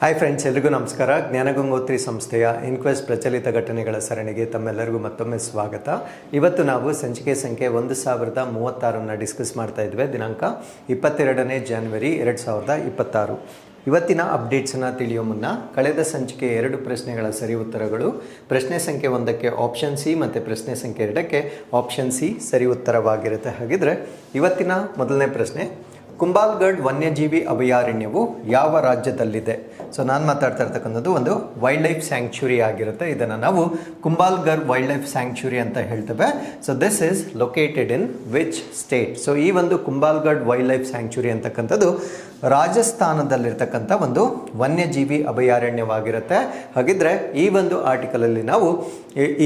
Hi friends, ಎಲ್ರಿಗೂ ನಮಸ್ಕಾರ. ಜ್ಞಾನಗಂಗೋತ್ರಿ ಸಂಸ್ಥೆಯ ಇನ್ಕ್ವೆಸ್ಟ್ ಪ್ರಚಲಿತ ಘಟನೆಗಳ ಸರಣಿಗೆ ತಮ್ಮೆಲ್ಲರಿಗೂ ಮತ್ತೊಮ್ಮೆ ಸ್ವಾಗತ. ಇವತ್ತು ನಾವು ಸಂಚಿಕೆ ಸಂಖ್ಯೆ 1036 ಡಿಸ್ಕಸ್ ಮಾಡ್ತಾ ಇದ್ವಿ. ದಿನಾಂಕ 22 ಜನವರಿ 2026. ಇವತ್ತಿನ ಅಪ್ಡೇಟ್ಸನ್ನು ತಿಳಿಯೋ ಮುನ್ನ ಕಳೆದ ಸಂಚಿಕೆ 2 ಪ್ರಶ್ನೆಗಳ ಸರಿ ಉತ್ತರಗಳು, ಪ್ರಶ್ನೆ ಸಂಖ್ಯೆ 1ಕ್ಕೆ ಆಪ್ಷನ್ ಸಿ ಮತ್ತು ಪ್ರಶ್ನೆ ಸಂಖ್ಯೆ 2ಕ್ಕೆ ಆಪ್ಷನ್ ಸಿ ಸರಿ ಉತ್ತರವಾಗಿರುತ್ತೆ. ಹಾಗಿದ್ರೆ ಇವತ್ತಿನ ಮೊದಲನೇ ಪ್ರಶ್ನೆ, ಕುಂಬಾಲ್ಗಢ್ ವನ್ಯಜೀವಿ ಅಭಯಾರಣ್ಯವು ಯಾವ ರಾಜ್ಯದಲ್ಲಿದೆ? ಸೊ ನಾನು ಮಾತಾಡ್ತಾ ಇರ್ತಕ್ಕಂಥದ್ದು ಒಂದು ವೈಲ್ಡ್ ಲೈಫ್ ಸ್ಯಾಂಕ್ಚುರಿ ಆಗಿರುತ್ತೆ. ಇದನ್ನು ನಾವು ಕುಂಬಾಲ್ಗಢ್ ವೈಲ್ಡ್ ಲೈಫ್ ಸ್ಯಾಂಕ್ಚುರಿ ಅಂತ ಹೇಳ್ತೇವೆ. So this is located in which state? So ಈ ಒಂದು ಕುಂಬಾಲ್ಗಢ್ ವೈಲ್ಡ್ ಲೈಫ್ ಸ್ಯಾಂಕ್ಚುರಿ ಅಂತಕ್ಕಂಥದ್ದು ರಾಜಸ್ಥಾನದಲ್ಲಿರ್ತಕ್ಕಂಥ ಒಂದು ವನ್ಯಜೀವಿ ಅಭಯಾರಣ್ಯವಾಗಿರುತ್ತೆ. ಹಾಗಿದ್ರೆ ಈ ಒಂದು ಆರ್ಟಿಕಲಲ್ಲಿ ನಾವು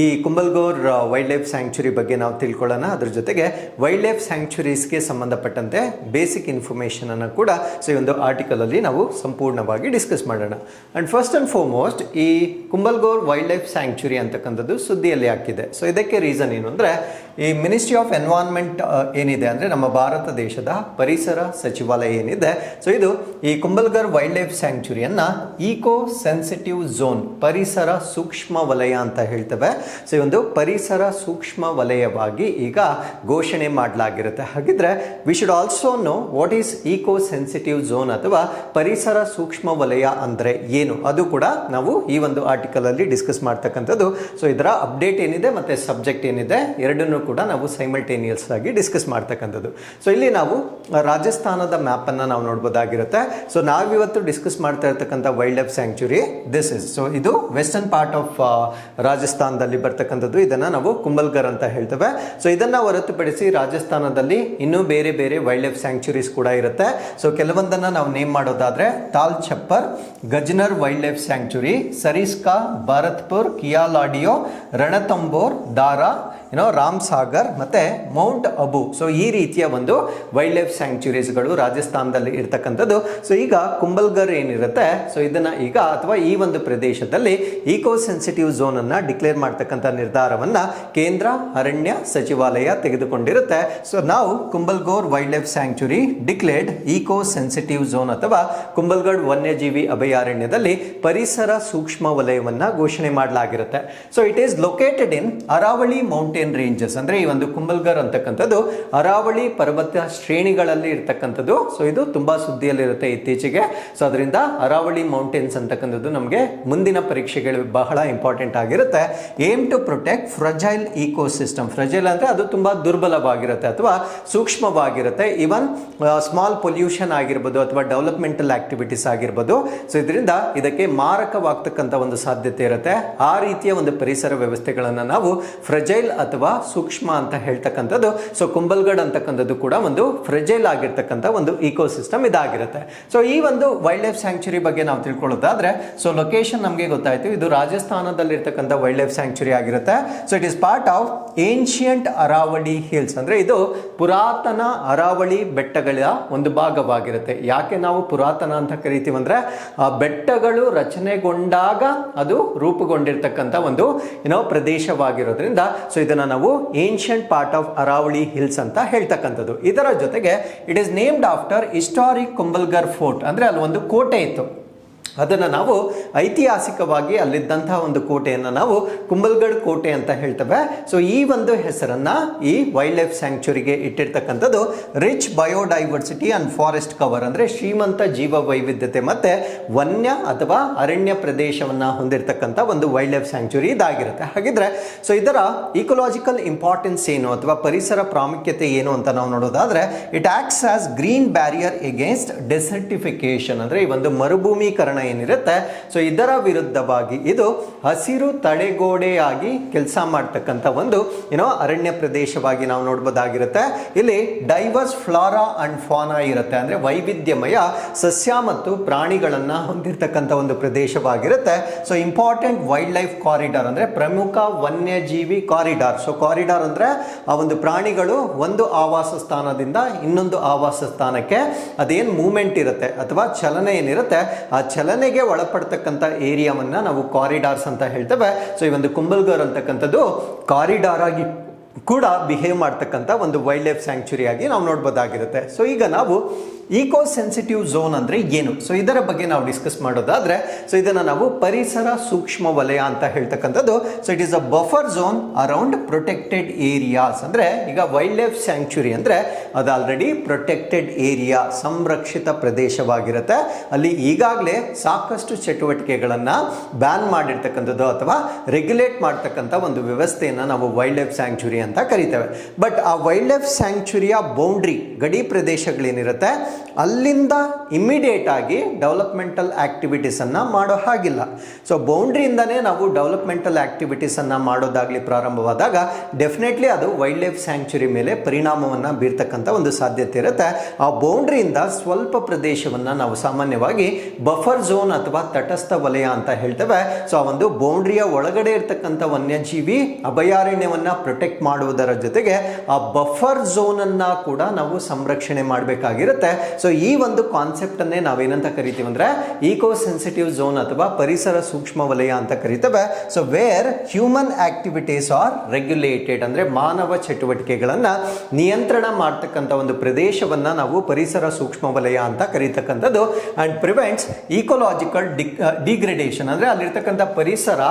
ಈ ಕುಂಬಲ್ಗಢ್ ವೈಲ್ಡ್ ಲೈಫ್ ಸ್ಯಾಂಕ್ಚುರಿ ಬಗ್ಗೆ ನಾವು ತಿಳ್ಕೊಳ್ಳೋಣ. ಅದ್ರ ಜೊತೆಗೆ ವೈಲ್ಡ್ ಲೈಫ್ ಸ್ಯಾಂಕ್ಚುರೀಸ್ಗೆ ಸಂಬಂಧಪಟ್ಟಂತೆ ಬೇಸಿಕ್ ಇನ್ಫಾರ್ಮೇಷನ್ ಅನ್ನು ಕೂಡ ಈ ಒಂದು ಆರ್ಟಿಕಲಲ್ಲಿ ನಾವು ಸಂಪೂರ್ಣವಾಗಿ ಡಿಸ್ಕಸ್ ಮಾಡೋಣ. ಅಂಡ್ ಫಸ್ಟ್ ಅಂಡ್ ಫಾರ್ಮೋಸ್ಟ್, ಈ ಕುಂಬಲ್ಗಢ್ ವೈಲ್ಡ್ ಲೈಫ್ ಸ್ಯಾಂಕ್ಚುರಿ ಅಂತಕ್ಕಂಥದ್ದು ಸುದ್ದಿಯಲ್ಲಿ ಹಾಕಿದೆ. ಸೊ ಇದಕ್ಕೆ ರೀಸನ್ ಏನು ಅಂದರೆ, ಈ ಮಿನಿಸ್ಟ್ರಿ ಆಫ್ ಎನ್ವೈರನ್ಮೆಂಟ್ ಏನಿದೆ ಅಂದರೆ ನಮ್ಮ ಭಾರತ ದೇಶದ ಪರಿಸರ ಸಚಿವಾಲಯ ಏನಿದೆ, ಸೊ ಇದು ಈ ಕುಂಬಲ್ಗಢ್ ವೈಲ್ಡ್ ಲೈಫ್ ಸ್ಯಾಂಕ್ಚುರಿಯನ್ನು ಈಕೋ ಸೆನ್ಸಿಟಿವ್ ಝೋನ್, ಪರಿಸರ ಸೂಕ್ಷ್ಮ ವಲಯ ಅಂತ ಹೇಳ್ತೇವೆ. ಸೊ ಈ ಒಂದು ಪರಿಸರ ಸೂಕ್ಷ್ಮ ವಲಯವಾಗಿ ಈಗ ಘೋಷಣೆ ಮಾಡಲಾಗಿರುತ್ತೆ. ಹಾಗಿದ್ರೆ we should also know what is eco sensitive zone ಅಥವಾ ಪರಿಸರ ಸೂಕ್ಷ್ಮ ವಲಯ ಅಂದರೆ ಏನು, ಅದು ಕೂಡ ನಾವು ಈ ಒಂದು ಆರ್ಟಿಕಲ್ ಅಲ್ಲಿ ಡಿಸ್ಕಸ್ ಮಾಡ್ತಕ್ಕಂಥದ್ದು. ಸೊ ಇದರ ಅಪ್ಡೇಟ್ ಏನಿದೆ ಮತ್ತೆ ಸಬ್ಜೆಕ್ಟ್ ಏನಿದೆ ಎರಡನ್ನೂ ಕೂಡ ನಾವು ಸೈಮಲ್ಟೇನಿಯಸ್ ಆಗಿ ಡಿಸ್ಕಸ್ ಮಾಡ್ತಕ್ಕಂಥದ್ದು. ಸೊ ಇಲ್ಲಿ ನಾವು ರಾಜಸ್ಥಾನದ ಮ್ಯಾಪ್ ಅನ್ನ ನಾವು ನೋಡಬಹುದಾಗಿರುತ್ತೆ. ಸೊ ನಾವಿವತ್ತು ಡಿಸ್ಕಸ್ ಮಾಡ್ತಾ ಇರ್ತಕ್ಕಂಥ wild life sanctuary this is, so ಇದು ವೆಸ್ಟರ್ನ್ ಪಾರ್ಟ್ ಆಫ್ ರಾಜಸ್ಥಾನದಲ್ಲಿ ಬರ್ತಕ್ಕಂಥದ್ದು. ಇದನ್ನ ನಾವು ಕುಂಬಲ್ಗಢ್ ಅಂತ ಹೇಳ್ತೇವೆ. ಸೊ ಇದನ್ನ ಹೊರತುಪಡಿಸಿ ರಾಜಸ್ಥಾನದಲ್ಲಿ ಇನ್ನೂ ಬೇರೆ ಬೇರೆ ವೈಲ್ಡ್ ಲೈಫ್ ಸ್ಯಾಂಕ್ಚುರೀಸ್ ಕೂಡ ಇರುತ್ತೆ. ಸೊ ಕೆಲವೊಂದನ್ನ ನಾವು ನೇಮ್ ಮಾಡೋದಾದ್ರೆ ತಾಲ್ ಛಪ್ಪರ್, ಗಜ್ನರ್ ವೈಲ್ಡ್ ಲೈಫ್ ಸ್ಯಾಂಕ್ಚುರಿ, ಸರಿಸ್ಕಾ, ಭಾರತ್ಪುರ್, ಕಿಯಾಲಾಡಿಯೋ, ರಣತಂಬೋರ್, ದಾರಾ, ರಾಮ್ ಸಾಗರ್ ಮತ್ತೆ ಮೌಂಟ್ ಅಬು. ಸೊ ಈ ರೀತಿಯ ಒಂದು ವೈಲ್ಡ್ ಲೈಫ್ ಸ್ಯಾಂಕ್ಚುರೀಸ್ಗಳು ರಾಜಸ್ಥಾನದಲ್ಲಿ ಇರ್ತಕ್ಕಂಥದ್ದು. ಸೊ ಈಗ ಕುಂಬಲ್ಗಢ್ ಏನಿರುತ್ತೆ, ಸೊ ಇದನ್ನ ಈಗ ಅಥವಾ ಈ ಒಂದು ಪ್ರದೇಶದಲ್ಲಿ ಈಕೋ ಸೆನ್ಸಿಟಿವ್ ಝೋನ್ ಅನ್ನ ಡಿಕ್ಲೇರ್ ಮಾಡ್ತಕ್ಕಂಥ ನಿರ್ಧಾರವನ್ನ ಕೇಂದ್ರ ಅರಣ್ಯ ಸಚಿವಾಲಯ ತೆಗೆದುಕೊಂಡಿರುತ್ತೆ. ಸೊ ನಾವು Kumbhalgarh wild life sanctuary declared eco sensitive zone ಅಥವಾ ಕುಂಬಲ್ಗಢ್ ವನ್ಯಜೀವಿ ಅಭಯಾರಣ್ಯದಲ್ಲಿ ಪರಿಸರ ಸೂಕ್ಷ್ಮ ವಲಯವನ್ನ ಘೋಷಣೆ ಮಾಡಲಾಗಿರುತ್ತೆ. So it is located in Aravali mountain ranges, ಅಂದ್ರೆ ಈ ಒಂದು ಕುಂಬಲ್ಗಢ್ ಅಂತಕ್ಕಂಥದ್ದು ಅರಾವಳಿ ಪರ್ವತ ಶ್ರೇಣಿಗಳಲ್ಲಿ ಇರ್ತಕ್ಕಂಥದ್ದು. ಸೊ ಇದು ತುಂಬಾ ಸುದ್ದಿಯಲ್ಲಿರುತ್ತೆ ಇತ್ತೀಚೆಗೆ. ಸೊ ಅದರಿಂದ ಅರಾವಳಿ ಮೌಂಟೇನ್ಸ್ ಅಂತಕ್ಕಂಥದ್ದು ನಮಗೆ ಮುಂದಿನ ಪರೀಕ್ಷೆಗಳು ಬಹಳ ಇಂಪಾರ್ಟೆಂಟ್ ಆಗಿರುತ್ತೆ. Aim to protect fragile ecosystem. Fragile ಅಂದ್ರೆ ಅದು ತುಂಬಾ ದುರ್ಬಲವಾಗಿರುತ್ತೆ ಅಥವಾ ಸೂಕ್ಷ್ಮವಾಗಿರುತ್ತೆ. ಇವನ್ ಸ್ಮಾಲ್ ಪೊಲ್ಯೂಷನ್ ಆಗಿರ್ಬೋದು ಅಥವಾ ಡೆವಲಪ್ಮೆಂಟಲ್ ಆಕ್ಟಿವಿಟೀಸ್ ಆಗಿರ್ಬೋದು. ಸೊ ಇದರಿಂದ ಇದಕ್ಕೆ ಮಾರಕವಾಗ್ತಕ್ಕಂಥ ಒಂದು ಸಾಧ್ಯತೆ ಇರುತ್ತೆ. ಆ ರೀತಿಯ ಒಂದು ಪರಿಸರ ವ್ಯವಸ್ಥೆಗಳನ್ನು ನಾವು ಫ್ರಜೈಲ್ ಅಥವಾ ಸೂಕ್ಷ್ಮ ಅಂತ ಹೇಳ್ತಕ್ಕಂಥದ್ದು. ಸೊ ಕುಂಬಲ್ಗಢ್ ಅಂತಕ್ಕಂಥದ್ದು ಕೂಡ ಒಂದು ಫ್ರೆಜೈಲ್ ಆಗಿರ್ತಕ್ಕಂಥ ಒಂದು ಇಕೋಸಿಸ್ಟಮ್ ಇದಾಗಿರುತ್ತೆ. ಸೊ ಈ ಒಂದು ವೈಲ್ಡ್ ಲೈಫ್ ಸ್ಯಾಂಕ್ಚುರಿ ಬಗ್ಗೆ ನಾವು ತಿಳ್ಕೊಳ್ಳೋದಾದ್ರೆ, ಸೊ ಲೊಕೇಶನ್ ನಮಗೆ ಗೊತ್ತಾಯ್ತು, ಇದು ರಾಜಸ್ಥಾನದಲ್ಲಿ ಇರ್ತಕ್ಕಂಥ ವೈಲ್ಡ್ ಲೈಫ್ ಸ್ಯಾಂಕ್ಚುರಿ ಆಗಿರುತ್ತೆ. So it is part of ancient Aravalli hills, ಅಂದ್ರೆ ಇದು ಪುರಾತನ ಅರಾವಳಿ ಬೆಟ್ಟಗಳ ಒಂದು ಭಾಗವಾಗಿರುತ್ತೆ. ಯಾಕೆ ನಾವು ಪುರಾತನ ಅಂತ ಕರಿತೀವಿ ಅಂದ್ರೆ, ಆ ಬೆಟ್ಟಗಳು ರಚನೆಗೊಂಡಾಗ ಅದು ರೂಪುಗೊಂಡಿರ್ತಕ್ಕಂಥ ಒಂದು ಪ್ರದೇಶವಾಗಿರೋದ್ರಿಂದ ಸೊ ಇದನ್ನ ನಾವು ancient part of Aravali hills ಅಂತ ಹೇಳ್ತಕ್ಕಂಥದ್ದು. ಇದರ ಜೊತೆಗೆ it is named after historic Kumbhalgarh fort, ಅಂದ್ರೆ ಅಲ್ಲಿ ಒಂದು ಕೋಟೆ ಇತ್ತು. ಅದನ್ನು ನಾವು ಐತಿಹಾಸಿಕವಾಗಿ ಅಲ್ಲಿದ್ದಂತಹ ಒಂದು ಕೋಟೆಯನ್ನು ನಾವು ಕುಂಬಲ್ಗಢ್ ಕೋಟೆ ಅಂತ ಹೇಳ್ತೇವೆ. ಸೊ ಈ ಒಂದು ಹೆಸರನ್ನ ಈ ವೈಲ್ಡ್ ಲೈಫ್ ಸ್ಯಾಂಕ್ಚುರಿಗೆ ಇಟ್ಟಿರ್ತಕ್ಕಂಥದ್ದು rich biodiversity and forest cover, ಅಂದ್ರೆ ಶ್ರೀಮಂತ ಜೀವ ವೈವಿಧ್ಯತೆ ಮತ್ತೆ ವನ್ಯ ಅಥವಾ ಅರಣ್ಯ ಪ್ರದೇಶವನ್ನ ಹೊಂದಿರತಕ್ಕಂಥ ಒಂದು ವೈಲ್ಡ್ ಲೈಫ್ ಸ್ಯಾಂಕ್ಚುರಿ ಇದಾಗಿರುತ್ತೆ. ಹಾಗಿದ್ರೆ ಸೊ ಇದರ ಇಕೋಲಾಜಿಕಲ್ ಇಂಪಾರ್ಟೆನ್ಸ್ ಏನು ಅಥವಾ ಪರಿಸರ ಪ್ರಾಮುಖ್ಯತೆ ಏನು ಅಂತ ನಾವು ನೋಡೋದಾದ್ರೆ, it acts as green barrier against desertification, ಅಂದ್ರೆ ಈ ಒಂದು ಮರುಭೂಮೀಕರಣ ಏನಿರುತ್ತೆ, ಸೊ ಇದರ ವಿರುದ್ಧವಾಗಿ ಇದು ಹಸಿರು ತಡೆಗೋಡೆಯಾಗಿ ಕೆಲಸ ಮಾಡ್ತಕ್ಕಂಥ ಒಂದು ಅರಣ್ಯ ಪ್ರದೇಶವಾಗಿ ನಾವು ನೋಡಬಹುದಾಗಿರುತ್ತೆ. ಇಲ್ಲಿ ಡೈವರ್ಸ್ ಫ್ಲಾರಾ ಅಂಡ್ ಫಾನಾ ಇರುತ್ತೆ, ಅಂದ್ರೆ ವೈವಿಧ್ಯಮಯ ಸಸ್ಯ ಮತ್ತು ಪ್ರಾಣಿಗಳನ್ನ ಹೊಂದಿರತಕ್ಕಂಥ ಒಂದು ಪ್ರದೇಶವಾಗಿರುತ್ತೆ. So important wild life corridor, ಅಂದ್ರೆ ಪ್ರಮುಖ ವನ್ಯಜೀವಿ ಕಾರಿಡಾರ್. ಸೊ ಕಾರಿಡಾರ್ ಅಂದ್ರೆ ಆ ಒಂದು ಪ್ರಾಣಿಗಳು ಒಂದು ಆವಾಸ ಸ್ಥಾನದಿಂದ ಇನ್ನೊಂದು ಆವಾಸ ಸ್ಥಾನಕ್ಕೆ ಅದೇನು ಮೂವ್ಮೆಂಟ್ ಇರುತ್ತೆ ಅಥವಾ ಚಲನೆ ಏನಿರುತ್ತೆ, ಆ ಚಲನೆಗೆ ಒಳಪಡ್ತಕ್ಕಂಥ ಏರಿಯಾವನ್ನ ನಾವು ಕಾರಿಡಾರ್ಸ್ ಅಂತ ಹೇಳ್ತೇವೆ. ಸೊ ಈ ಒಂದು ಕುಂಬಲ್ಗಢ್ ಅಂತಕ್ಕಂಥದ್ದು ಕಾರಿಡಾರ್ ಆಗಿ ಕೂಡ ಬಿಹೇವ್ ಮಾಡ್ತಕ್ಕಂಥ ಒಂದು ವೈಲ್ಡ್ ಲೈಫ್ ಸ್ಯಾಂಕ್ಚುರಿ ಆಗಿ ನಾವು ನೋಡ್ಬೋದಾಗಿರುತ್ತೆ. ಸೊ ಈಗ ನಾವು ಈಕೋ ಸೆನ್ಸಿಟಿವ್ ಝೋನ್ ಅಂದರೆ ಏನು, ಸೊ ಇದರ ಬಗ್ಗೆ ನಾವು ಡಿಸ್ಕಸ್ ಮಾಡೋದಾದ್ರೆ, ಸೊ ಇದನ್ನು ನಾವು ಪರಿಸರ ಸೂಕ್ಷ್ಮ ವಲಯ ಅಂತ ಹೇಳ್ತಕ್ಕಂಥದ್ದು. So it is a buffer zone around protected areas. ಅಂದರೆ ಈಗ ವೈಲ್ಡ್ ಲೈಫ್ ಸ್ಯಾಂಕ್ಚುರಿ ಅಂದರೆ ಅದು ಆಲ್ರೆಡಿ ಪ್ರೊಟೆಕ್ಟೆಡ್ ಏರಿಯಾ, ಸಂರಕ್ಷಿತ ಪ್ರದೇಶವಾಗಿರುತ್ತೆ. ಅಲ್ಲಿ ಈಗಾಗಲೇ ಸಾಕಷ್ಟು ಚಟುವಟಿಕೆಗಳನ್ನು ಬ್ಯಾನ್ ಮಾಡಿರ್ತಕ್ಕಂಥದ್ದು ಅಥವಾ ರೆಗ್ಯುಲೇಟ್ ಮಾಡ್ತಕ್ಕಂಥ ಒಂದು ವ್ಯವಸ್ಥೆಯನ್ನು ನಾವು ವೈಲ್ಡ್ ಲೈಫ್ ಸ್ಯಾಂಕ್ಚುರಿ ಅಂತ ಕರಿತೇವೆ. ಬಟ್ ಆ ವೈಲ್ಡ್ ಲೈಫ್ ಸ್ಯಾಂಕ್ಚುರಿಯ ಬೌಂಡ್ರಿ, ಗಡಿ ಪ್ರದೇಶಗಳೇನಿರುತ್ತೆ, ಅಲ್ಲಿಂದ ಇಮ್ಮಿಡಿಯೇಟ್ ಆಗಿ ಡೆವಲಪ್ಮೆಂಟಲ್ ಆಕ್ಟಿವಿಟೀಸನ್ನು ಮಾಡೋ ಹಾಗಿಲ್ಲ. ಸೊ ಬೌಂಡ್ರಿಯಿಂದನೇ ನಾವು ಡೆವಲಪ್ಮೆಂಟಲ್ ಆಕ್ಟಿವಿಟೀಸನ್ನು ಮಾಡೋದಾಗಲಿ ಪ್ರಾರಂಭವಾದಾಗ ಡೆಫಿನೆಟ್ಲಿ ಅದು ವೈಲ್ಡ್ ಲೈಫ್ ಸ್ಯಾಂಕ್ಚುರಿ ಮೇಲೆ ಪರಿಣಾಮವನ್ನು ಬೀರ್ತಕ್ಕಂಥ ಒಂದು ಸಾಧ್ಯತೆ ಇರುತ್ತೆ. ಆ ಬೌಂಡ್ರಿಯಿಂದ ಸ್ವಲ್ಪ ಪ್ರದೇಶವನ್ನು ನಾವು ಸಾಮಾನ್ಯವಾಗಿ ಬಫರ್ ಝೋನ್ ಅಥವಾ ತಟಸ್ಥ ವಲಯ ಅಂತ ಹೇಳ್ತೇವೆ. ಸೊ ಆ ಒಂದು ಬೌಂಡ್ರಿಯ ಒಳಗಡೆ ಇರ್ತಕ್ಕಂಥ ವನ್ಯಜೀವಿ ಅಭಯಾರಣ್ಯವನ್ನು ಪ್ರೊಟೆಕ್ಟ್ ಮಾಡುವುದರ ಜೊತೆಗೆ ಆ ಬಫರ್ ಝೋನನ್ನು ಕೂಡ ನಾವು ಸಂರಕ್ಷಣೆ ಮಾಡಬೇಕಾಗಿರುತ್ತೆ. ಸೊ ಈ ಒಂದು ಕಾನ್ಸೆಪ್ಟ್ ಅನ್ನೇ ನಾವೇನಂತ ಕರಿತೀವಿ ಅಂದ್ರೆ ಈಕೋ ಸೆನ್ಸಿಟಿವ್ ಝೋನ್ ಅಥವಾ ಪರಿಸರ ಸೂಕ್ಷ್ಮ ವಲಯ ಅಂತ ಕರಿತೇವೆ. So where human activities are regulated, ಅಂದ್ರೆ ಮಾನವ ಚಟುವಟಿಕೆಗಳನ್ನ ನಿಯಂತ್ರಣ ಮಾಡ್ತಕ್ಕಂಥ ಒಂದು ಪ್ರದೇಶವನ್ನ ನಾವು ಪರಿಸರ ಸೂಕ್ಷ್ಮ ವಲಯ ಅಂತ ಕರೀತಕ್ಕಂಥದ್ದು. ಅಂಡ್ ಪ್ರಿವೆಂಟ್ಸ್ ಈಕೋಲಾಜಿಕಲ್ ಡಿಗ್ರೇಡೇಷನ್, ಅಂದ್ರೆ ಅಲ್ಲಿರ್ತಕ್ಕಂಥ ಪರಿಸರ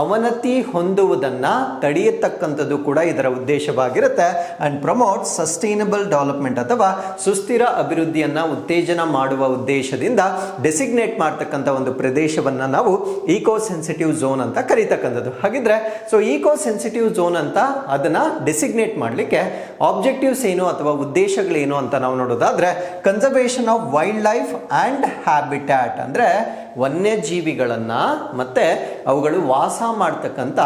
ಅವನತಿ ಹೊಂದುವುದನ್ನ ತಡೆಯತಕ್ಕಂಥದ್ದು ಕೂಡ ಇದರ ಉದ್ದೇಶವಾಗಿರುತ್ತೆ. ಅಂಡ್ ಪ್ರಮೋಟ್ ಸಸ್ಟೈನಬಲ್ ಡೆವಲಪ್ಮೆಂಟ್ ಅಥವಾ ಸುಸ್ಥಿರ ಅಭಿವೃದ್ಧಿಯನ್ನ ಉತ್ತೇಜನ ಮಾಡುವ ಉದ್ದೇಶದಿಂದ ಡೆಸಿಗ್ನೇಟ್ ಮಾಡ್ತಕ್ಕಂಥ ಒಂದು ಪ್ರದೇಶವನ್ನ ನಾವು ಈಕೋ ಸೆನ್ಸಿಟಿವ್ ಝೋನ್ ಅಂತ ಕರೀತಕ್ಕಂಥದ್ದು. ಹಾಗಿದ್ರೆ ಸೊ ಈಕೋ ಸೆನ್ಸಿಟಿವ್ ಝೋನ್ ಅಂತ ಅದನ್ನ ಡೆಸಿಗ್ನೇಟ್ ಮಾಡಲಿಕ್ಕೆ ಆಬ್ಜೆಕ್ಟಿವ್ಸ್ ಏನು ಅಥವಾ ಉದ್ದೇಶಗಳೇನು ಅಂತ ನಾವು ನೋಡೋದಾದ್ರೆ, conservation of wild life and habitat, ಅಂದ್ರೆ ವನ್ಯಜೀವಿಗಳನ್ನ ಮತ್ತೆ ಅವುಗಳು ವಾಸ ಮಾಡ್ತಕ್ಕಂಥ